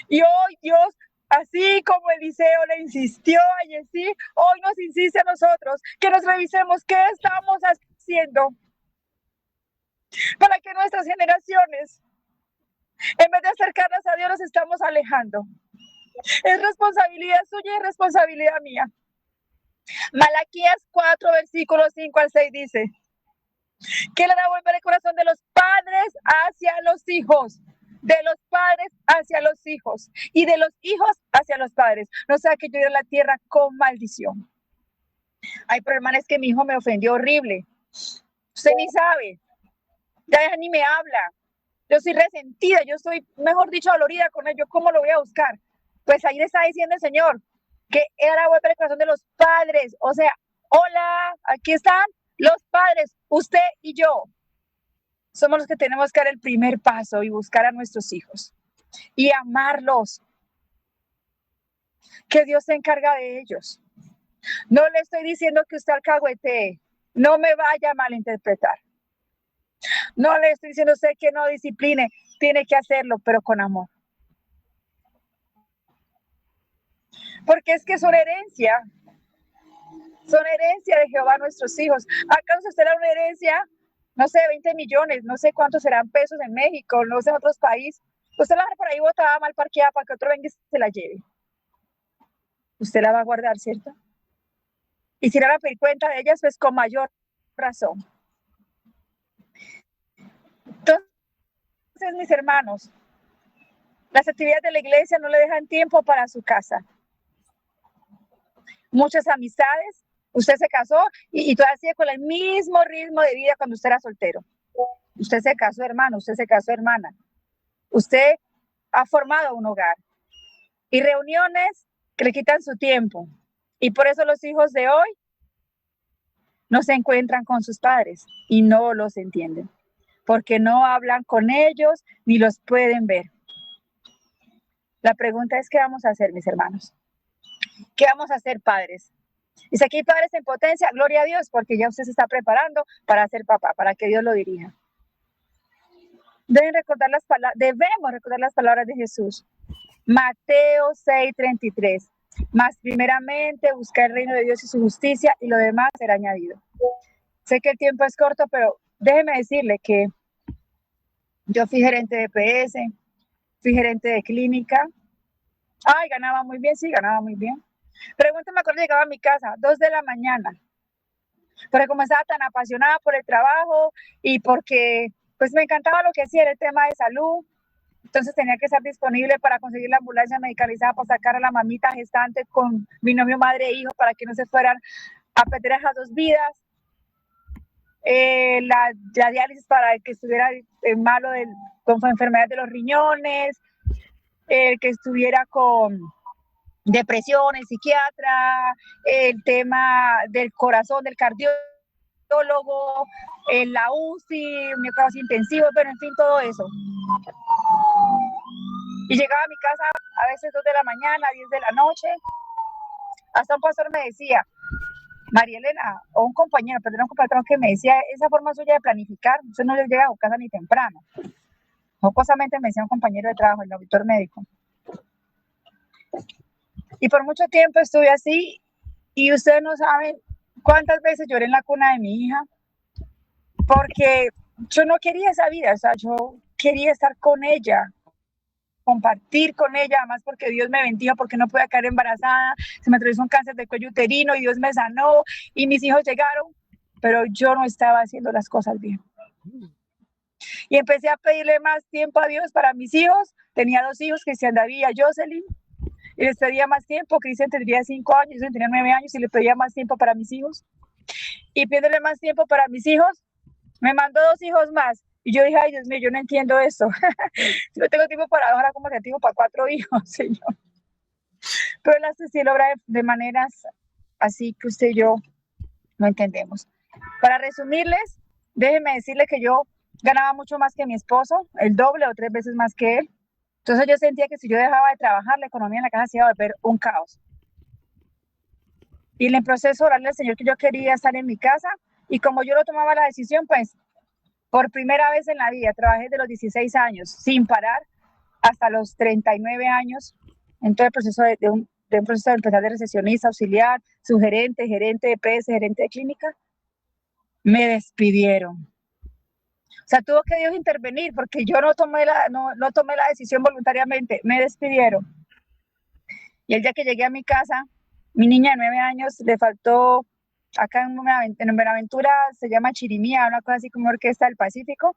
Y hoy Dios, así como Eliseo le insistió a Yesí, hoy nos insiste a nosotros que nos revisemos qué estamos haciendo para que nuestras generaciones, en vez de acercarnos a Dios, nos estamos alejando. Es responsabilidad suya y responsabilidad mía. Malaquías 4, versículos 5 al 6 dice que Él hará volver el corazón de los padres hacia los hijos, de los padres hacia los hijos y de los hijos hacia los padres. No sea que yo iré a la tierra con maldición. Ay, pero hermana, es que mi hijo me ofendió horrible. Usted ni sabe, ya ni me habla. Yo soy resentida, yo soy, mejor dicho, dolorida con él. ¿Yo cómo lo voy a buscar? Pues ahí le está diciendo el Señor que Él hará volver el corazón de los padres. O sea, hola, aquí están los padres, usted y yo. Somos los que tenemos que dar el primer paso y buscar a nuestros hijos y amarlos. Que Dios se encarga de ellos. No le estoy diciendo que usted alcahuetee. No me vaya a malinterpretar. No le estoy diciendo a usted que no discipline. Tiene que hacerlo, pero con amor. Porque es que son herencia. Son herencia de Jehová nuestros hijos. ¿Acaso usted era una herencia? No sé, 20 millones, no sé cuántos serán pesos en México, no sé en otros países. Usted la deja por ahí botada, mal parqueada, para que otro venga y se la lleve. Usted la va a guardar, ¿cierto? Y si no va a pedir cuenta de ellas, pues con mayor razón. Entonces, mis hermanos, las actividades de la iglesia no le dejan tiempo para su casa. Muchas amistades, usted se casó y todavía sigue con el mismo ritmo de vida cuando usted era soltero. Usted se casó, hermano, usted se casó, hermana. Usted ha formado un hogar y reuniones que le quitan su tiempo. Y por eso los hijos de hoy no se encuentran con sus padres y no los entienden, porque no hablan con ellos ni los pueden ver. La pregunta es, ¿qué vamos a hacer, mis hermanos? ¿Qué vamos a hacer, padres? Y si aquí hay padres en potencia, gloria a Dios, porque ya usted se está preparando para ser papá, para que Dios lo dirija. Debemos recordar las palabras de Jesús. Mateo 6:33. Mas primeramente buscar el reino de Dios y su justicia y lo demás será añadido. Sé que el tiempo es corto, pero déjeme decirle que yo fui gerente de PS, fui gerente de clínica. Ay, ganaba muy bien, sí, ganaba muy bien. Pregúntame cuando llegaba a mi casa, 2 de la mañana. Porque como estaba tan apasionada por el trabajo y porque pues me encantaba lo que hacía, el tema de salud. Entonces tenía que estar disponible para conseguir la ambulancia medicalizada para sacar a la mamita gestante con binomio madre e hijo para que no se fueran a perder esas 2 vidas. La diálisis para el que estuviera malo con enfermedad de los riñones, el que estuviera con depresión, el psiquiatra, el tema del corazón, del cardiólogo, la UCI, cuidados intensivos, pero en fin, todo eso. Y llegaba a mi casa a veces 2 de la mañana, 10 de la noche. Hasta un pastor me decía, María Elena, o un compañero que me decía, esa forma suya de planificar, usted no le llega a su casa ni temprano. Jocosamente me decía un compañero de trabajo, el auditor médico. Y por mucho tiempo estuve así, y ustedes no saben cuántas veces lloré en la cuna de mi hija, porque yo no quería esa vida, o sea, yo quería estar con ella, compartir con ella, además porque Dios me bendijo, porque no podía quedar embarazada, se me atravesó un cáncer de cuello uterino y Dios me sanó y mis hijos llegaron, pero yo no estaba haciendo las cosas bien. Y empecé a pedirle más tiempo a Dios para mis hijos. Tenía 2 hijos, Cristian David y Jocelyn, y les pedía más tiempo. Cristian tendría 5 años, yo tenía 9 años y le pedía más tiempo para mis hijos. Y pidiéndole más tiempo para mis hijos, me mandó 2 hijos más. Y yo dije, ay, Dios mío, yo no entiendo esto. Si no tengo tiempo para ahora, ¿cómo que tengo para 4 hijos, Señor? Pero Él hace sí lo obra de maneras así que usted y yo no entendemos. Para resumirles, déjenme decirle que yo ganaba mucho más que mi esposo, el doble o 3 veces más que él. Entonces yo sentía que si yo dejaba de trabajar, la economía en la casa se iba a volver un caos. Y en el proceso orarle al Señor que yo quería estar en mi casa, y como yo no tomaba la decisión, pues por primera vez en la vida trabajé de los 16 años sin parar hasta los 39 años en todo el proceso de un proceso de empezar de recepcionista, auxiliar, subgerente, gerente de PS, gerente de clínica. Me despidieron. O sea, tuvo que Dios intervenir porque yo no tomé la decisión voluntariamente. Me despidieron. Y el día que llegué a mi casa, mi niña de 9 años le faltó, acá en Buenaventura se llama chirimía, una cosa así como Orquesta del Pacífico.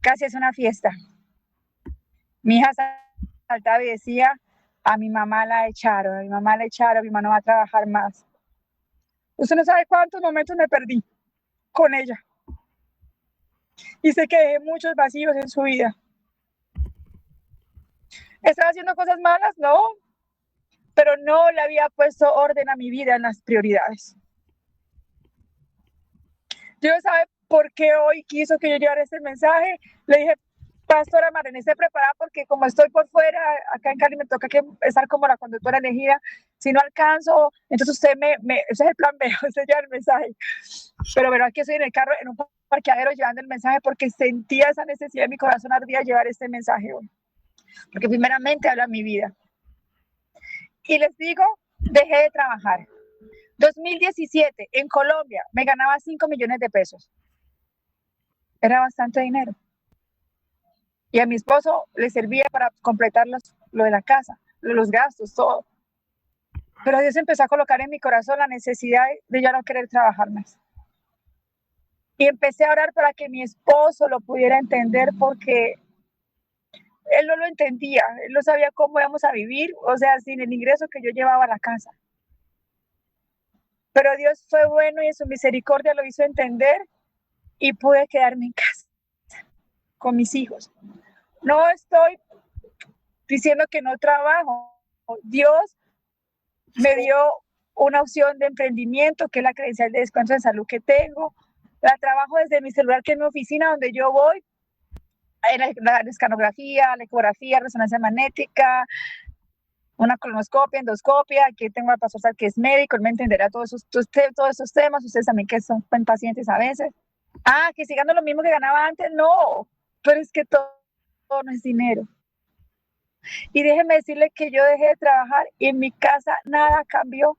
Casi es una fiesta. Mi hija saltaba y decía, a mi mamá la echaron, mi mamá no va a trabajar más. Usted no sabe cuántos momentos me perdí con ella. Y sé que dejé muchos vacíos en su vida. ¿Estaba haciendo cosas malas? No, pero no le había puesto orden a mi vida en las prioridades. Dios sabe por qué hoy quiso que yo llevara este mensaje. Le dije, Pastora Marlene, esté preparada porque como estoy por fuera, acá en Cali me toca que estar como la conductora elegida. Si no alcanzo, entonces usted ese es el plan B, usted lleva el mensaje. Pero bueno, aquí estoy en el carro, en un parqueadero llevando el mensaje porque sentía esa necesidad de mi corazón ardía llevar este mensaje hoy. Porque primeramente habla mi vida. Y les digo, dejé de trabajar. 2017, en Colombia, me ganaba 5 millones de pesos. Era bastante dinero. Y a mi esposo le servía para completar lo de la casa, los gastos, todo. Pero Dios empezó a colocar en mi corazón la necesidad de ya no querer trabajar más. Y empecé a orar para que mi esposo lo pudiera entender porque él no lo entendía, él no sabía cómo íbamos a vivir, o sea, sin el ingreso que yo llevaba a la casa. Pero Dios fue bueno y en su misericordia lo hizo entender y pude quedarme en casa con mis hijos. No estoy diciendo que no trabajo. Dios me dio una opción de emprendimiento, que es la credencial de descuento de salud que tengo. La trabajo desde mi celular, que es mi oficina, donde yo voy. La escanografía, la ecografía, resonancia magnética, una colonoscopia, endoscopia. Aquí tengo al pastor Sal, que es médico, él me entenderá todos esos temas. Ustedes también que son pacientes a veces. Que si gano lo mismo que ganaba antes, no. Pero es que todo no es dinero. Y déjeme decirle que yo dejé de trabajar y en mi casa nada cambió.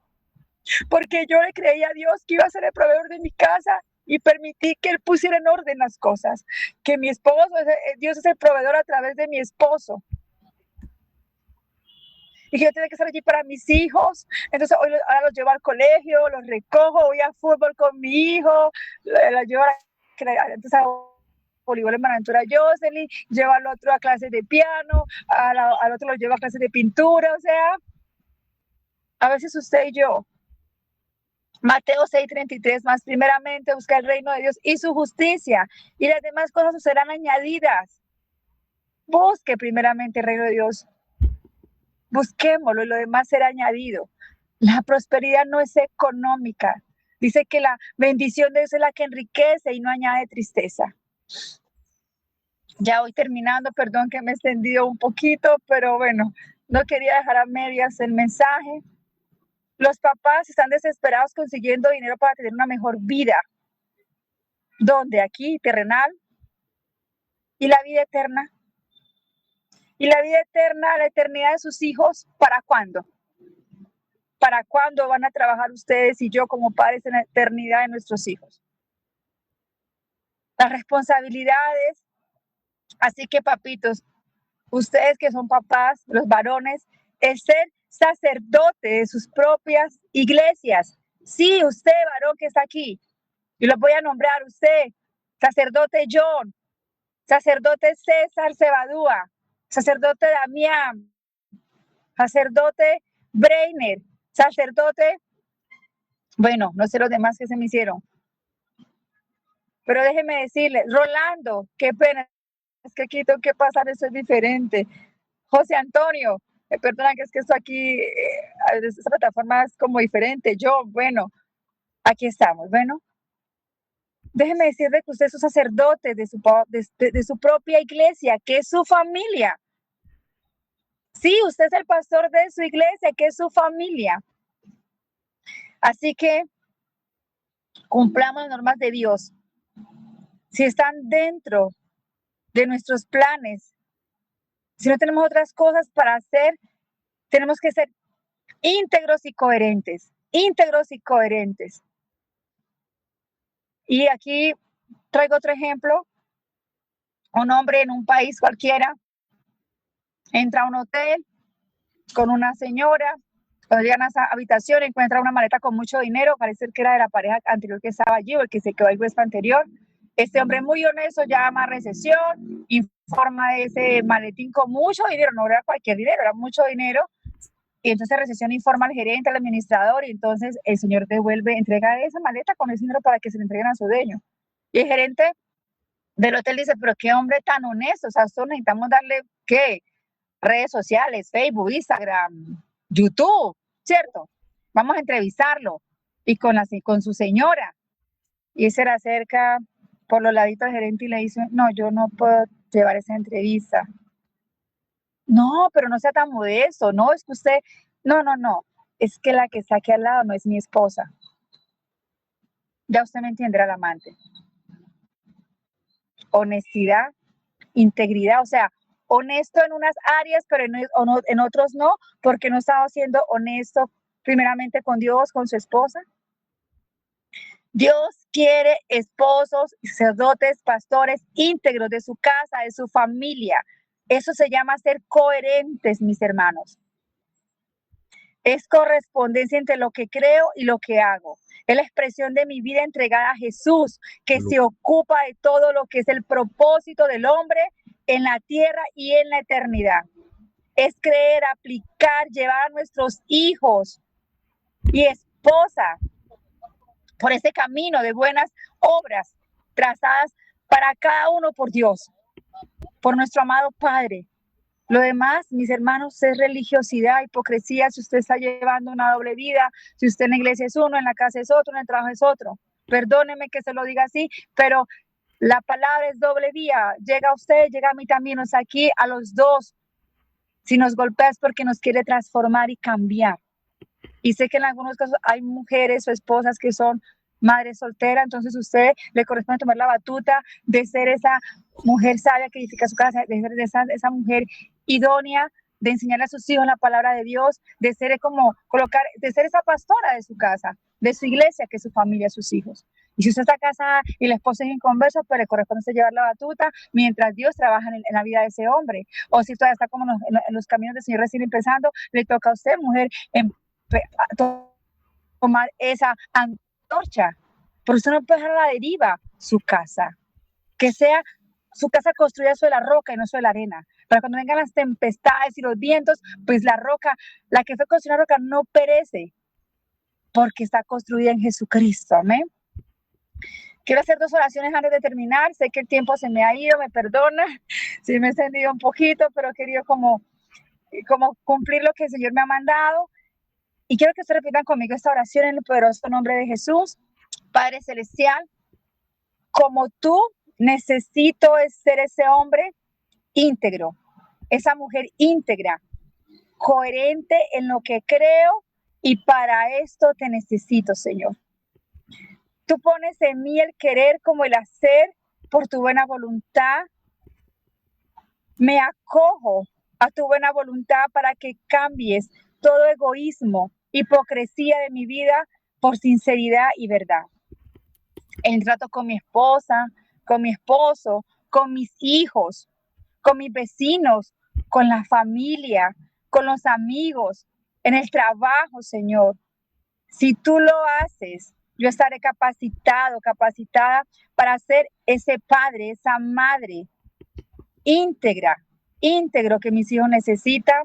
Porque yo le creía a Dios que iba a ser el proveedor de mi casa y permití que Él pusiera en orden las cosas. Que mi esposo, Dios es el proveedor a través de mi esposo. Y que yo tenía que estar allí para mis hijos. Entonces ahora los llevo al colegio, los recojo, voy a fútbol con mi hijo, los llevo entonces a voleibol en Buenaventura Jocelyn, llevo al otro a clases de piano, al otro lo llevo a clases de pintura, o sea, a veces usted y yo. Mateo 6:33, más primeramente busca el reino de Dios y su justicia, y las demás cosas os serán añadidas. Busque primeramente el reino de Dios. Busquémoslo y lo demás será añadido. La prosperidad no es económica. Dice que la bendición de Dios es la que enriquece y no añade tristeza. Ya voy terminando, perdón que me he extendido un poquito, pero bueno, no quería dejar a medias el mensaje. Los papás están desesperados consiguiendo dinero para tener una mejor vida. ¿Dónde? Aquí, terrenal. ¿Y la vida eterna? ¿Y la vida eterna, la eternidad de sus hijos, para cuándo? ¿Para cuándo van a trabajar ustedes y yo como padres en la eternidad de nuestros hijos? Las responsabilidades Así que, papitos, ustedes que son papás, los varones, es ser sacerdote de sus propias iglesias. Sí, usted, varón que está aquí, y los voy a nombrar, usted, sacerdote John, sacerdote César Cebadúa, sacerdote Damián, sacerdote Breiner, sacerdote, bueno, no sé los demás que se me hicieron, pero déjeme decirle, Rolando, qué pena, es que aquí tengo que pasar, eso es diferente. José Antonio, perdona que es que esto aquí, esta plataforma es como diferente. Yo, bueno, aquí estamos, bueno. Déjeme decirle que usted es un sacerdote de su propia iglesia, que es su familia. Sí, usted es el pastor de su iglesia, que es su familia. Así que cumplamos las normas de Dios. Si están dentro de nuestros planes, si no tenemos otras cosas para hacer, tenemos que ser íntegros y coherentes, íntegros y coherentes. Y aquí traigo otro ejemplo. Un hombre en un país cualquiera entra a un hotel con una señora. Cuando llegan a esa habitación encuentra una maleta con mucho dinero, parece que era de la pareja anterior que estaba allí o el que se quedó el huésped anterior. Este hombre muy honesto llama a recepción, informa de ese maletín con mucho dinero, no era cualquier dinero, era mucho dinero. Y entonces recepción informa al gerente, al administrador, y entonces el señor devuelve, entrega esa maleta con ese dinero para que se le entreguen a su dueño. Y el gerente del hotel dice, pero qué hombre tan honesto, o sea, nosotros necesitamos darle, ¿qué? Redes sociales, Facebook, Instagram, YouTube, ¿cierto? Vamos a entrevistarlo. Y con su señora. Y se le acerca por los laditos del gerente y le dice, no, yo no puedo llevar esa entrevista. No, pero no sea tan modesto, no, es que usted, no, es que la que está aquí al lado no es mi esposa. Ya usted me entenderá, la amante. Honestidad, integridad, o sea, honesto en unas áreas, pero en otros no, porque no estaba siendo honesto primeramente con Dios, con su esposa. Dios quiere esposos, sacerdotes, pastores íntegros de su casa, de su familia. Eso se llama ser coherentes, mis hermanos. Es correspondencia entre lo que creo y lo que hago. Es la expresión de mi vida entregada a Jesús, que se ocupa de todo lo que es el propósito del hombre en la tierra y en la eternidad. Es creer, aplicar, llevar a nuestros hijos y esposa por ese camino de buenas obras trazadas para cada uno por Dios, por nuestro amado Padre. Lo demás, mis hermanos, es religiosidad, hipocresía. Si usted está llevando una doble vida, si usted en la iglesia es uno, en la casa es otro, en el trabajo es otro. Perdóneme que se lo diga así, pero la palabra es doble vía. Llega a usted, llega a mí también, nos aquí a los dos. Si nos golpea es porque nos quiere transformar y cambiar. Y sé que en algunos casos hay mujeres o esposas que son madres solteras, entonces usted le corresponde tomar la batuta de ser esa mujer sabia que edifica su casa, de ser esa mujer idónea, de enseñarle a sus hijos la palabra de Dios, de ser de ser esa pastora de su casa, de su iglesia, que es su familia, sus hijos. Y si usted está casada y la esposa es inconversa, pues le corresponde llevar la batuta mientras Dios trabaja en la vida de ese hombre. O si todavía está como en los caminos del Señor recién empezando, le toca a usted, mujer, tomar esa antorcha, pero usted no puede dejar a la deriva su casa, que sea su casa construida sobre la roca y no sobre la arena, para cuando vengan las tempestades y los vientos, pues la roca, la que fue construida en la roca no perece, porque está construida en Jesucristo, amén. Quiero hacer 2 oraciones antes de terminar, sé que el tiempo se me ha ido, me perdona, si me he extendido un poquito, pero he querido como cumplir lo que el Señor me ha mandado. Y quiero que ustedes repitan conmigo esta oración en el poderoso nombre de Jesús. Padre Celestial, como tú, necesito ser ese hombre íntegro, esa mujer íntegra, coherente en lo que creo, y para esto te necesito, Señor. Tú pones en mí el querer como el hacer por tu buena voluntad. Me acojo a tu buena voluntad para que cambies todo egoísmo, hipocresía de mi vida por sinceridad y verdad. El trato con mi esposa, con mi esposo, con mis hijos, con mis vecinos, con la familia, con los amigos, en el trabajo, Señor. Si tú lo haces, yo estaré capacitada para ser ese padre, esa madre íntegro que mis hijos necesitan.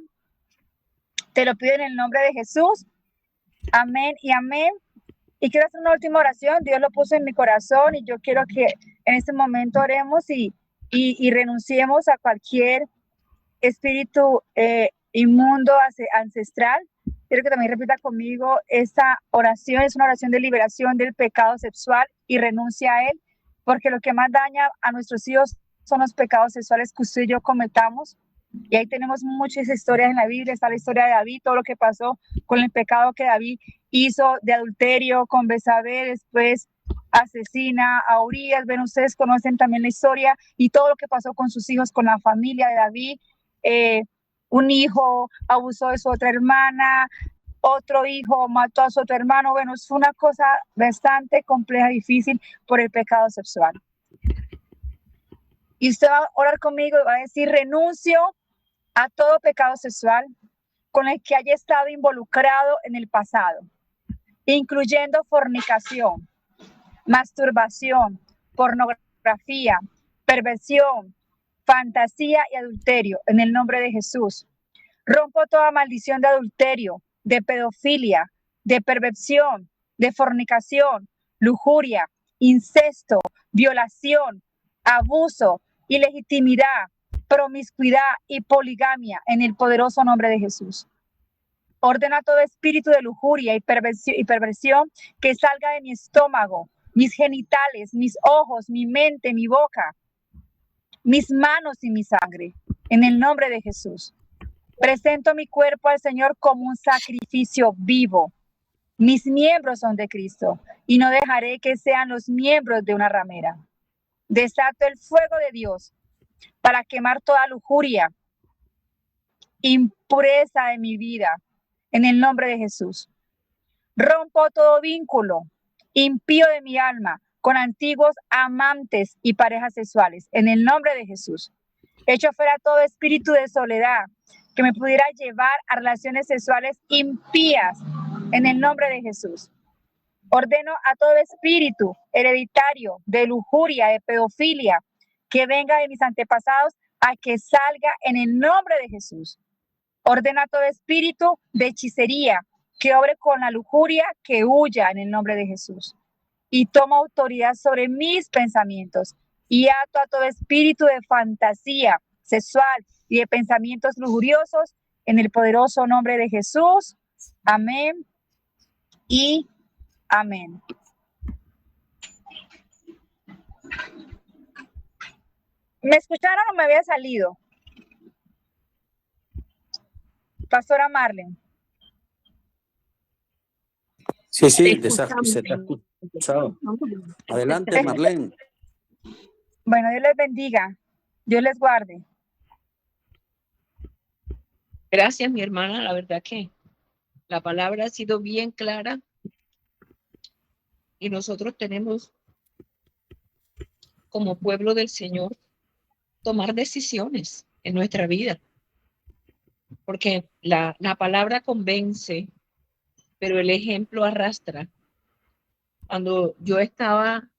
Te lo pido en el nombre de Jesús. Amén y amén. Y quiero hacer una última oración. Dios lo puso en mi corazón y yo quiero que en este momento oremos y renunciemos a cualquier espíritu inmundo ancestral. Quiero que también repita conmigo esta oración. Es una oración de liberación del pecado sexual y renuncia a él, porque lo que más daña a nuestros hijos son los pecados sexuales que usted y yo cometamos. Y ahí tenemos muchas historias en la Biblia. Está la historia de David, todo lo que pasó con el pecado que David hizo de adulterio con Betsabé, después asesina a Urías. Ven, ustedes conocen también la historia y todo lo que pasó con sus hijos, con la familia de David. Un hijo abusó de su otra hermana, otro hijo mató a su otro hermano. Bueno, es una cosa bastante compleja, difícil por el pecado sexual. Y usted va a orar conmigo y va a decir: renuncio a todo pecado sexual con el que haya estado involucrado en el pasado, incluyendo fornicación, masturbación, pornografía, perversión, fantasía y adulterio, en el nombre de Jesús. Rompo toda maldición de adulterio, de pedofilia, de perversión, de fornicación, lujuria, incesto, violación, abuso, ilegitimidad, promiscuidad y poligamia, en el poderoso nombre de Jesús. Ordena todo espíritu de lujuria y perversión que salga de mi estómago, mis genitales, mis ojos, mi mente, mi boca, mis manos y mi sangre, en el nombre de Jesús. Presento mi cuerpo al Señor como un sacrificio vivo. Mis miembros son de Cristo y no dejaré que sean los miembros de una ramera. Desato el fuego de Dios para quemar toda lujuria, impureza de mi vida, en el nombre de Jesús. Rompo todo vínculo impío de mi alma con antiguos amantes y parejas sexuales, en el nombre de Jesús. Echo fuera todo espíritu de soledad que me pudiera llevar a relaciones sexuales impías, en el nombre de Jesús. Ordeno a todo espíritu hereditario de lujuria, de pedofilia, que venga de mis antepasados, a que salga en el nombre de Jesús. Ordena a todo espíritu de hechicería que obre con la lujuria, que huya en el nombre de Jesús. Y toma autoridad sobre mis pensamientos y ato a todo espíritu de fantasía sexual y de pensamientos lujuriosos en el poderoso nombre de Jesús. Amén y amén. ¿Me escucharon o me había salido? Pastora Marlene. Sí, se te ha escuchado. Adelante, Marlene. Bueno, Dios les bendiga. Dios les guarde. Gracias, mi hermana. La verdad que la palabra ha sido bien clara y nosotros tenemos, como pueblo del Señor, tomar decisiones en nuestra vida, porque la palabra convence, pero el ejemplo arrastra. Cuando yo estaba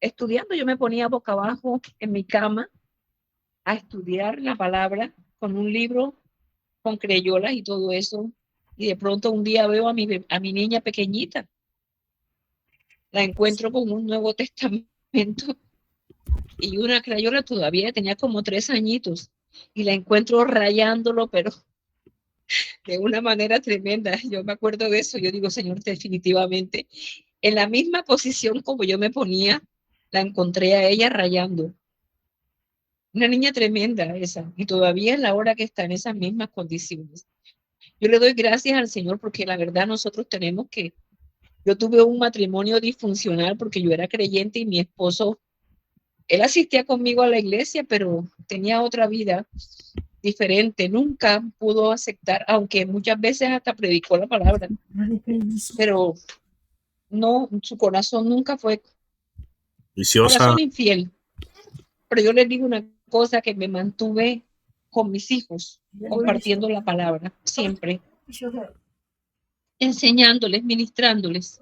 estudiando, yo me ponía boca abajo en mi cama a estudiar la palabra con un libro, con crayolas y todo eso, y de pronto un día veo a mi niña pequeñita, la encuentro con un Nuevo Testamento y una crayola, todavía tenía como 3 añitos, y la encuentro rayándolo, pero de una manera tremenda. Yo me acuerdo de eso, yo digo, Señor, definitivamente, en la misma posición como yo me ponía, la encontré a ella rayando. Una niña tremenda esa, y todavía es la hora que está en esas mismas condiciones. Yo le doy gracias al Señor porque la verdad nosotros tenemos que, yo tuve un matrimonio disfuncional porque yo era creyente y mi esposo, él asistía conmigo a la iglesia, pero tenía otra vida diferente, nunca pudo aceptar, aunque muchas veces hasta predicó la palabra, pero no, su corazón nunca fue viciosa. Corazón infiel. Pero yo les digo una cosa que me mantuve con mis hijos, compartiendo la palabra, siempre, enseñándoles, ministrándoles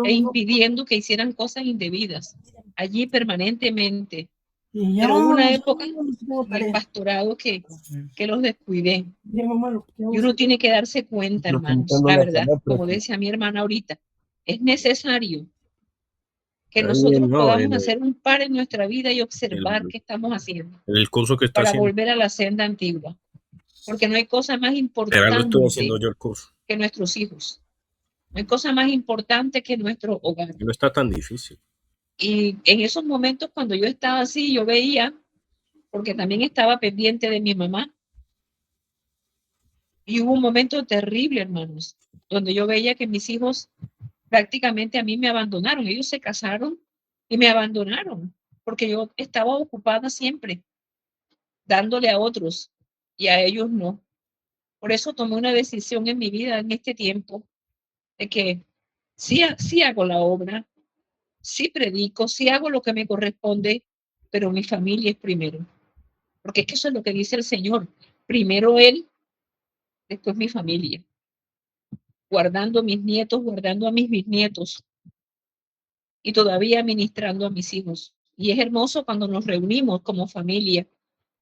e impidiendo que hicieran cosas indebidas, allí permanentemente. Pero hubo una época en el pastorado que los descuidé. Y uno tiene que darse cuenta, hermanos, la verdad, como decía mi hermana ahorita, es necesario que nosotros podamos hacer un par en nuestra vida y observar qué estamos haciendo el curso que está para haciendo. volver a la senda antigua. Porque no hay cosa más Pero lo importante estoy haciendo yo el curso. que nuestros hijos. No hay cosa más importante que nuestro hogar. No está tan difícil. Y en esos momentos cuando yo estaba así, yo veía, porque también estaba pendiente de mi mamá, y hubo un momento terrible, hermanos, donde yo veía que mis hijos prácticamente a mí me abandonaron. Ellos se casaron y me abandonaron, porque yo estaba ocupada siempre, dándole a otros y a ellos no. Por eso tomé una decisión en mi vida en este tiempo de que sí hago la obra, sí predico, sí hago lo que me corresponde, pero mi familia es primero. Porque es que eso es lo que dice el Señor. Primero Él, después mi familia. Guardando a mis nietos, guardando a mis bisnietos y todavía ministrando a mis hijos. Y es hermoso cuando nos reunimos como familia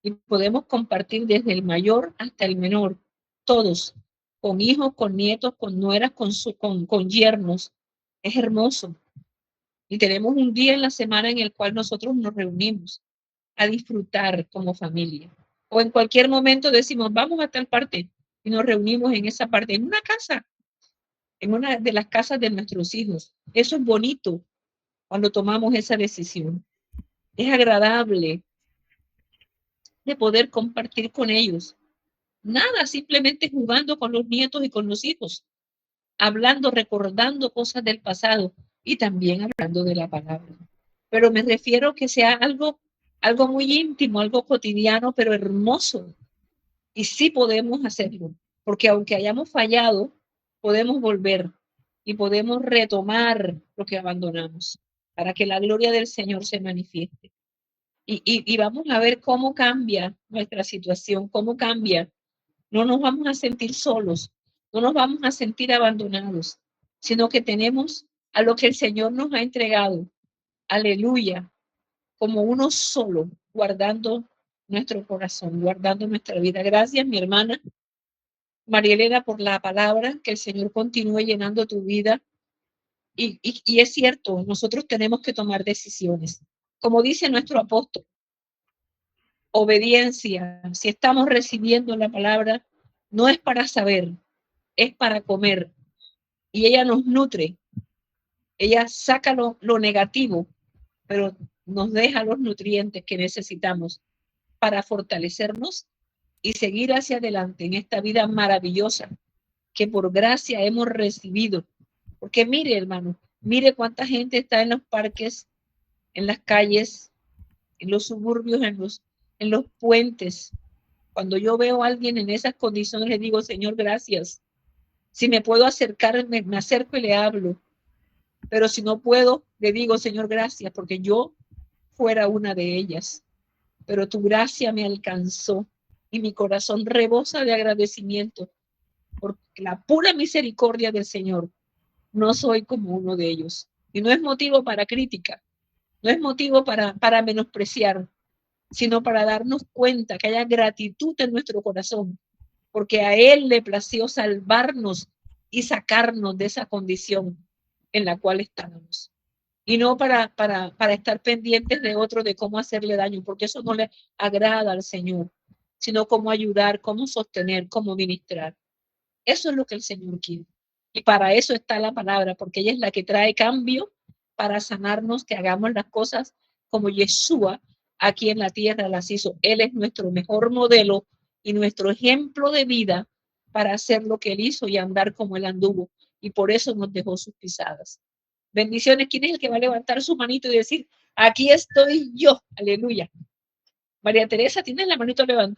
y podemos compartir desde el mayor hasta el menor, todos, con hijos, con nietos, con nueras, con yernos. Es hermoso. Y tenemos un día en la semana en el cual nosotros nos reunimos a disfrutar como familia. O en cualquier momento decimos, vamos a tal parte y nos reunimos en esa parte, en una casa, en una de las casas de nuestros hijos. Eso es bonito cuando tomamos esa decisión. Es agradable de poder compartir con ellos. Nada, simplemente jugando con los nietos y con los hijos, hablando, recordando cosas del pasado y también hablando de la palabra. Pero me refiero que sea algo muy íntimo, algo cotidiano, pero hermoso. Y sí podemos hacerlo, porque aunque hayamos fallado, podemos volver y podemos retomar lo que abandonamos para que la gloria del Señor se manifieste. Y vamos a ver cómo cambia nuestra situación, cómo cambia. No nos vamos a sentir solos, no nos vamos a sentir abandonados, sino que tenemos a lo que el Señor nos ha entregado. Aleluya, como uno solo, guardando nuestro corazón, guardando nuestra vida. Gracias, mi hermana María Elena, por la palabra, que el Señor continúe llenando tu vida. Y es cierto, nosotros tenemos que tomar decisiones. Como dice nuestro apóstol, obediencia. Si estamos recibiendo la palabra, no es para saber, es para comer. Y ella nos nutre, ella saca lo negativo, pero nos deja los nutrientes que necesitamos para fortalecernos y seguir hacia adelante en esta vida maravillosa que por gracia hemos recibido. Porque mire, hermano, mire cuánta gente está en los parques, en las calles, en los suburbios, en los puentes. Cuando yo veo a alguien en esas condiciones, le digo, Señor, gracias. Si me puedo acercar, me acerco y le hablo. Pero si no puedo, le digo, Señor, gracias, porque yo fuera una de ellas. Pero tu gracia me alcanzó y mi corazón rebosa de agradecimiento por la pura misericordia del Señor. No soy como uno de ellos. Y no es motivo para crítica, no es motivo para menospreciar, sino para darnos cuenta que haya gratitud en nuestro corazón, porque a Él le plació salvarnos y sacarnos de esa condición en la cual estábamos. Y no para estar pendientes de otro, de cómo hacerle daño, porque eso no le agrada al Señor, sino cómo ayudar, cómo sostener, cómo ministrar. Eso es lo que el Señor quiere. Y para eso está la palabra, porque ella es la que trae cambio para sanarnos, que hagamos las cosas como Yeshua aquí en la tierra las hizo. Él es nuestro mejor modelo y nuestro ejemplo de vida para hacer lo que Él hizo y andar como Él anduvo. Y por eso nos dejó sus pisadas. Bendiciones. ¿Quién es el que va a levantar su manito y decir, aquí estoy yo? Aleluya. María Teresa, ¿tienes la manito levantada?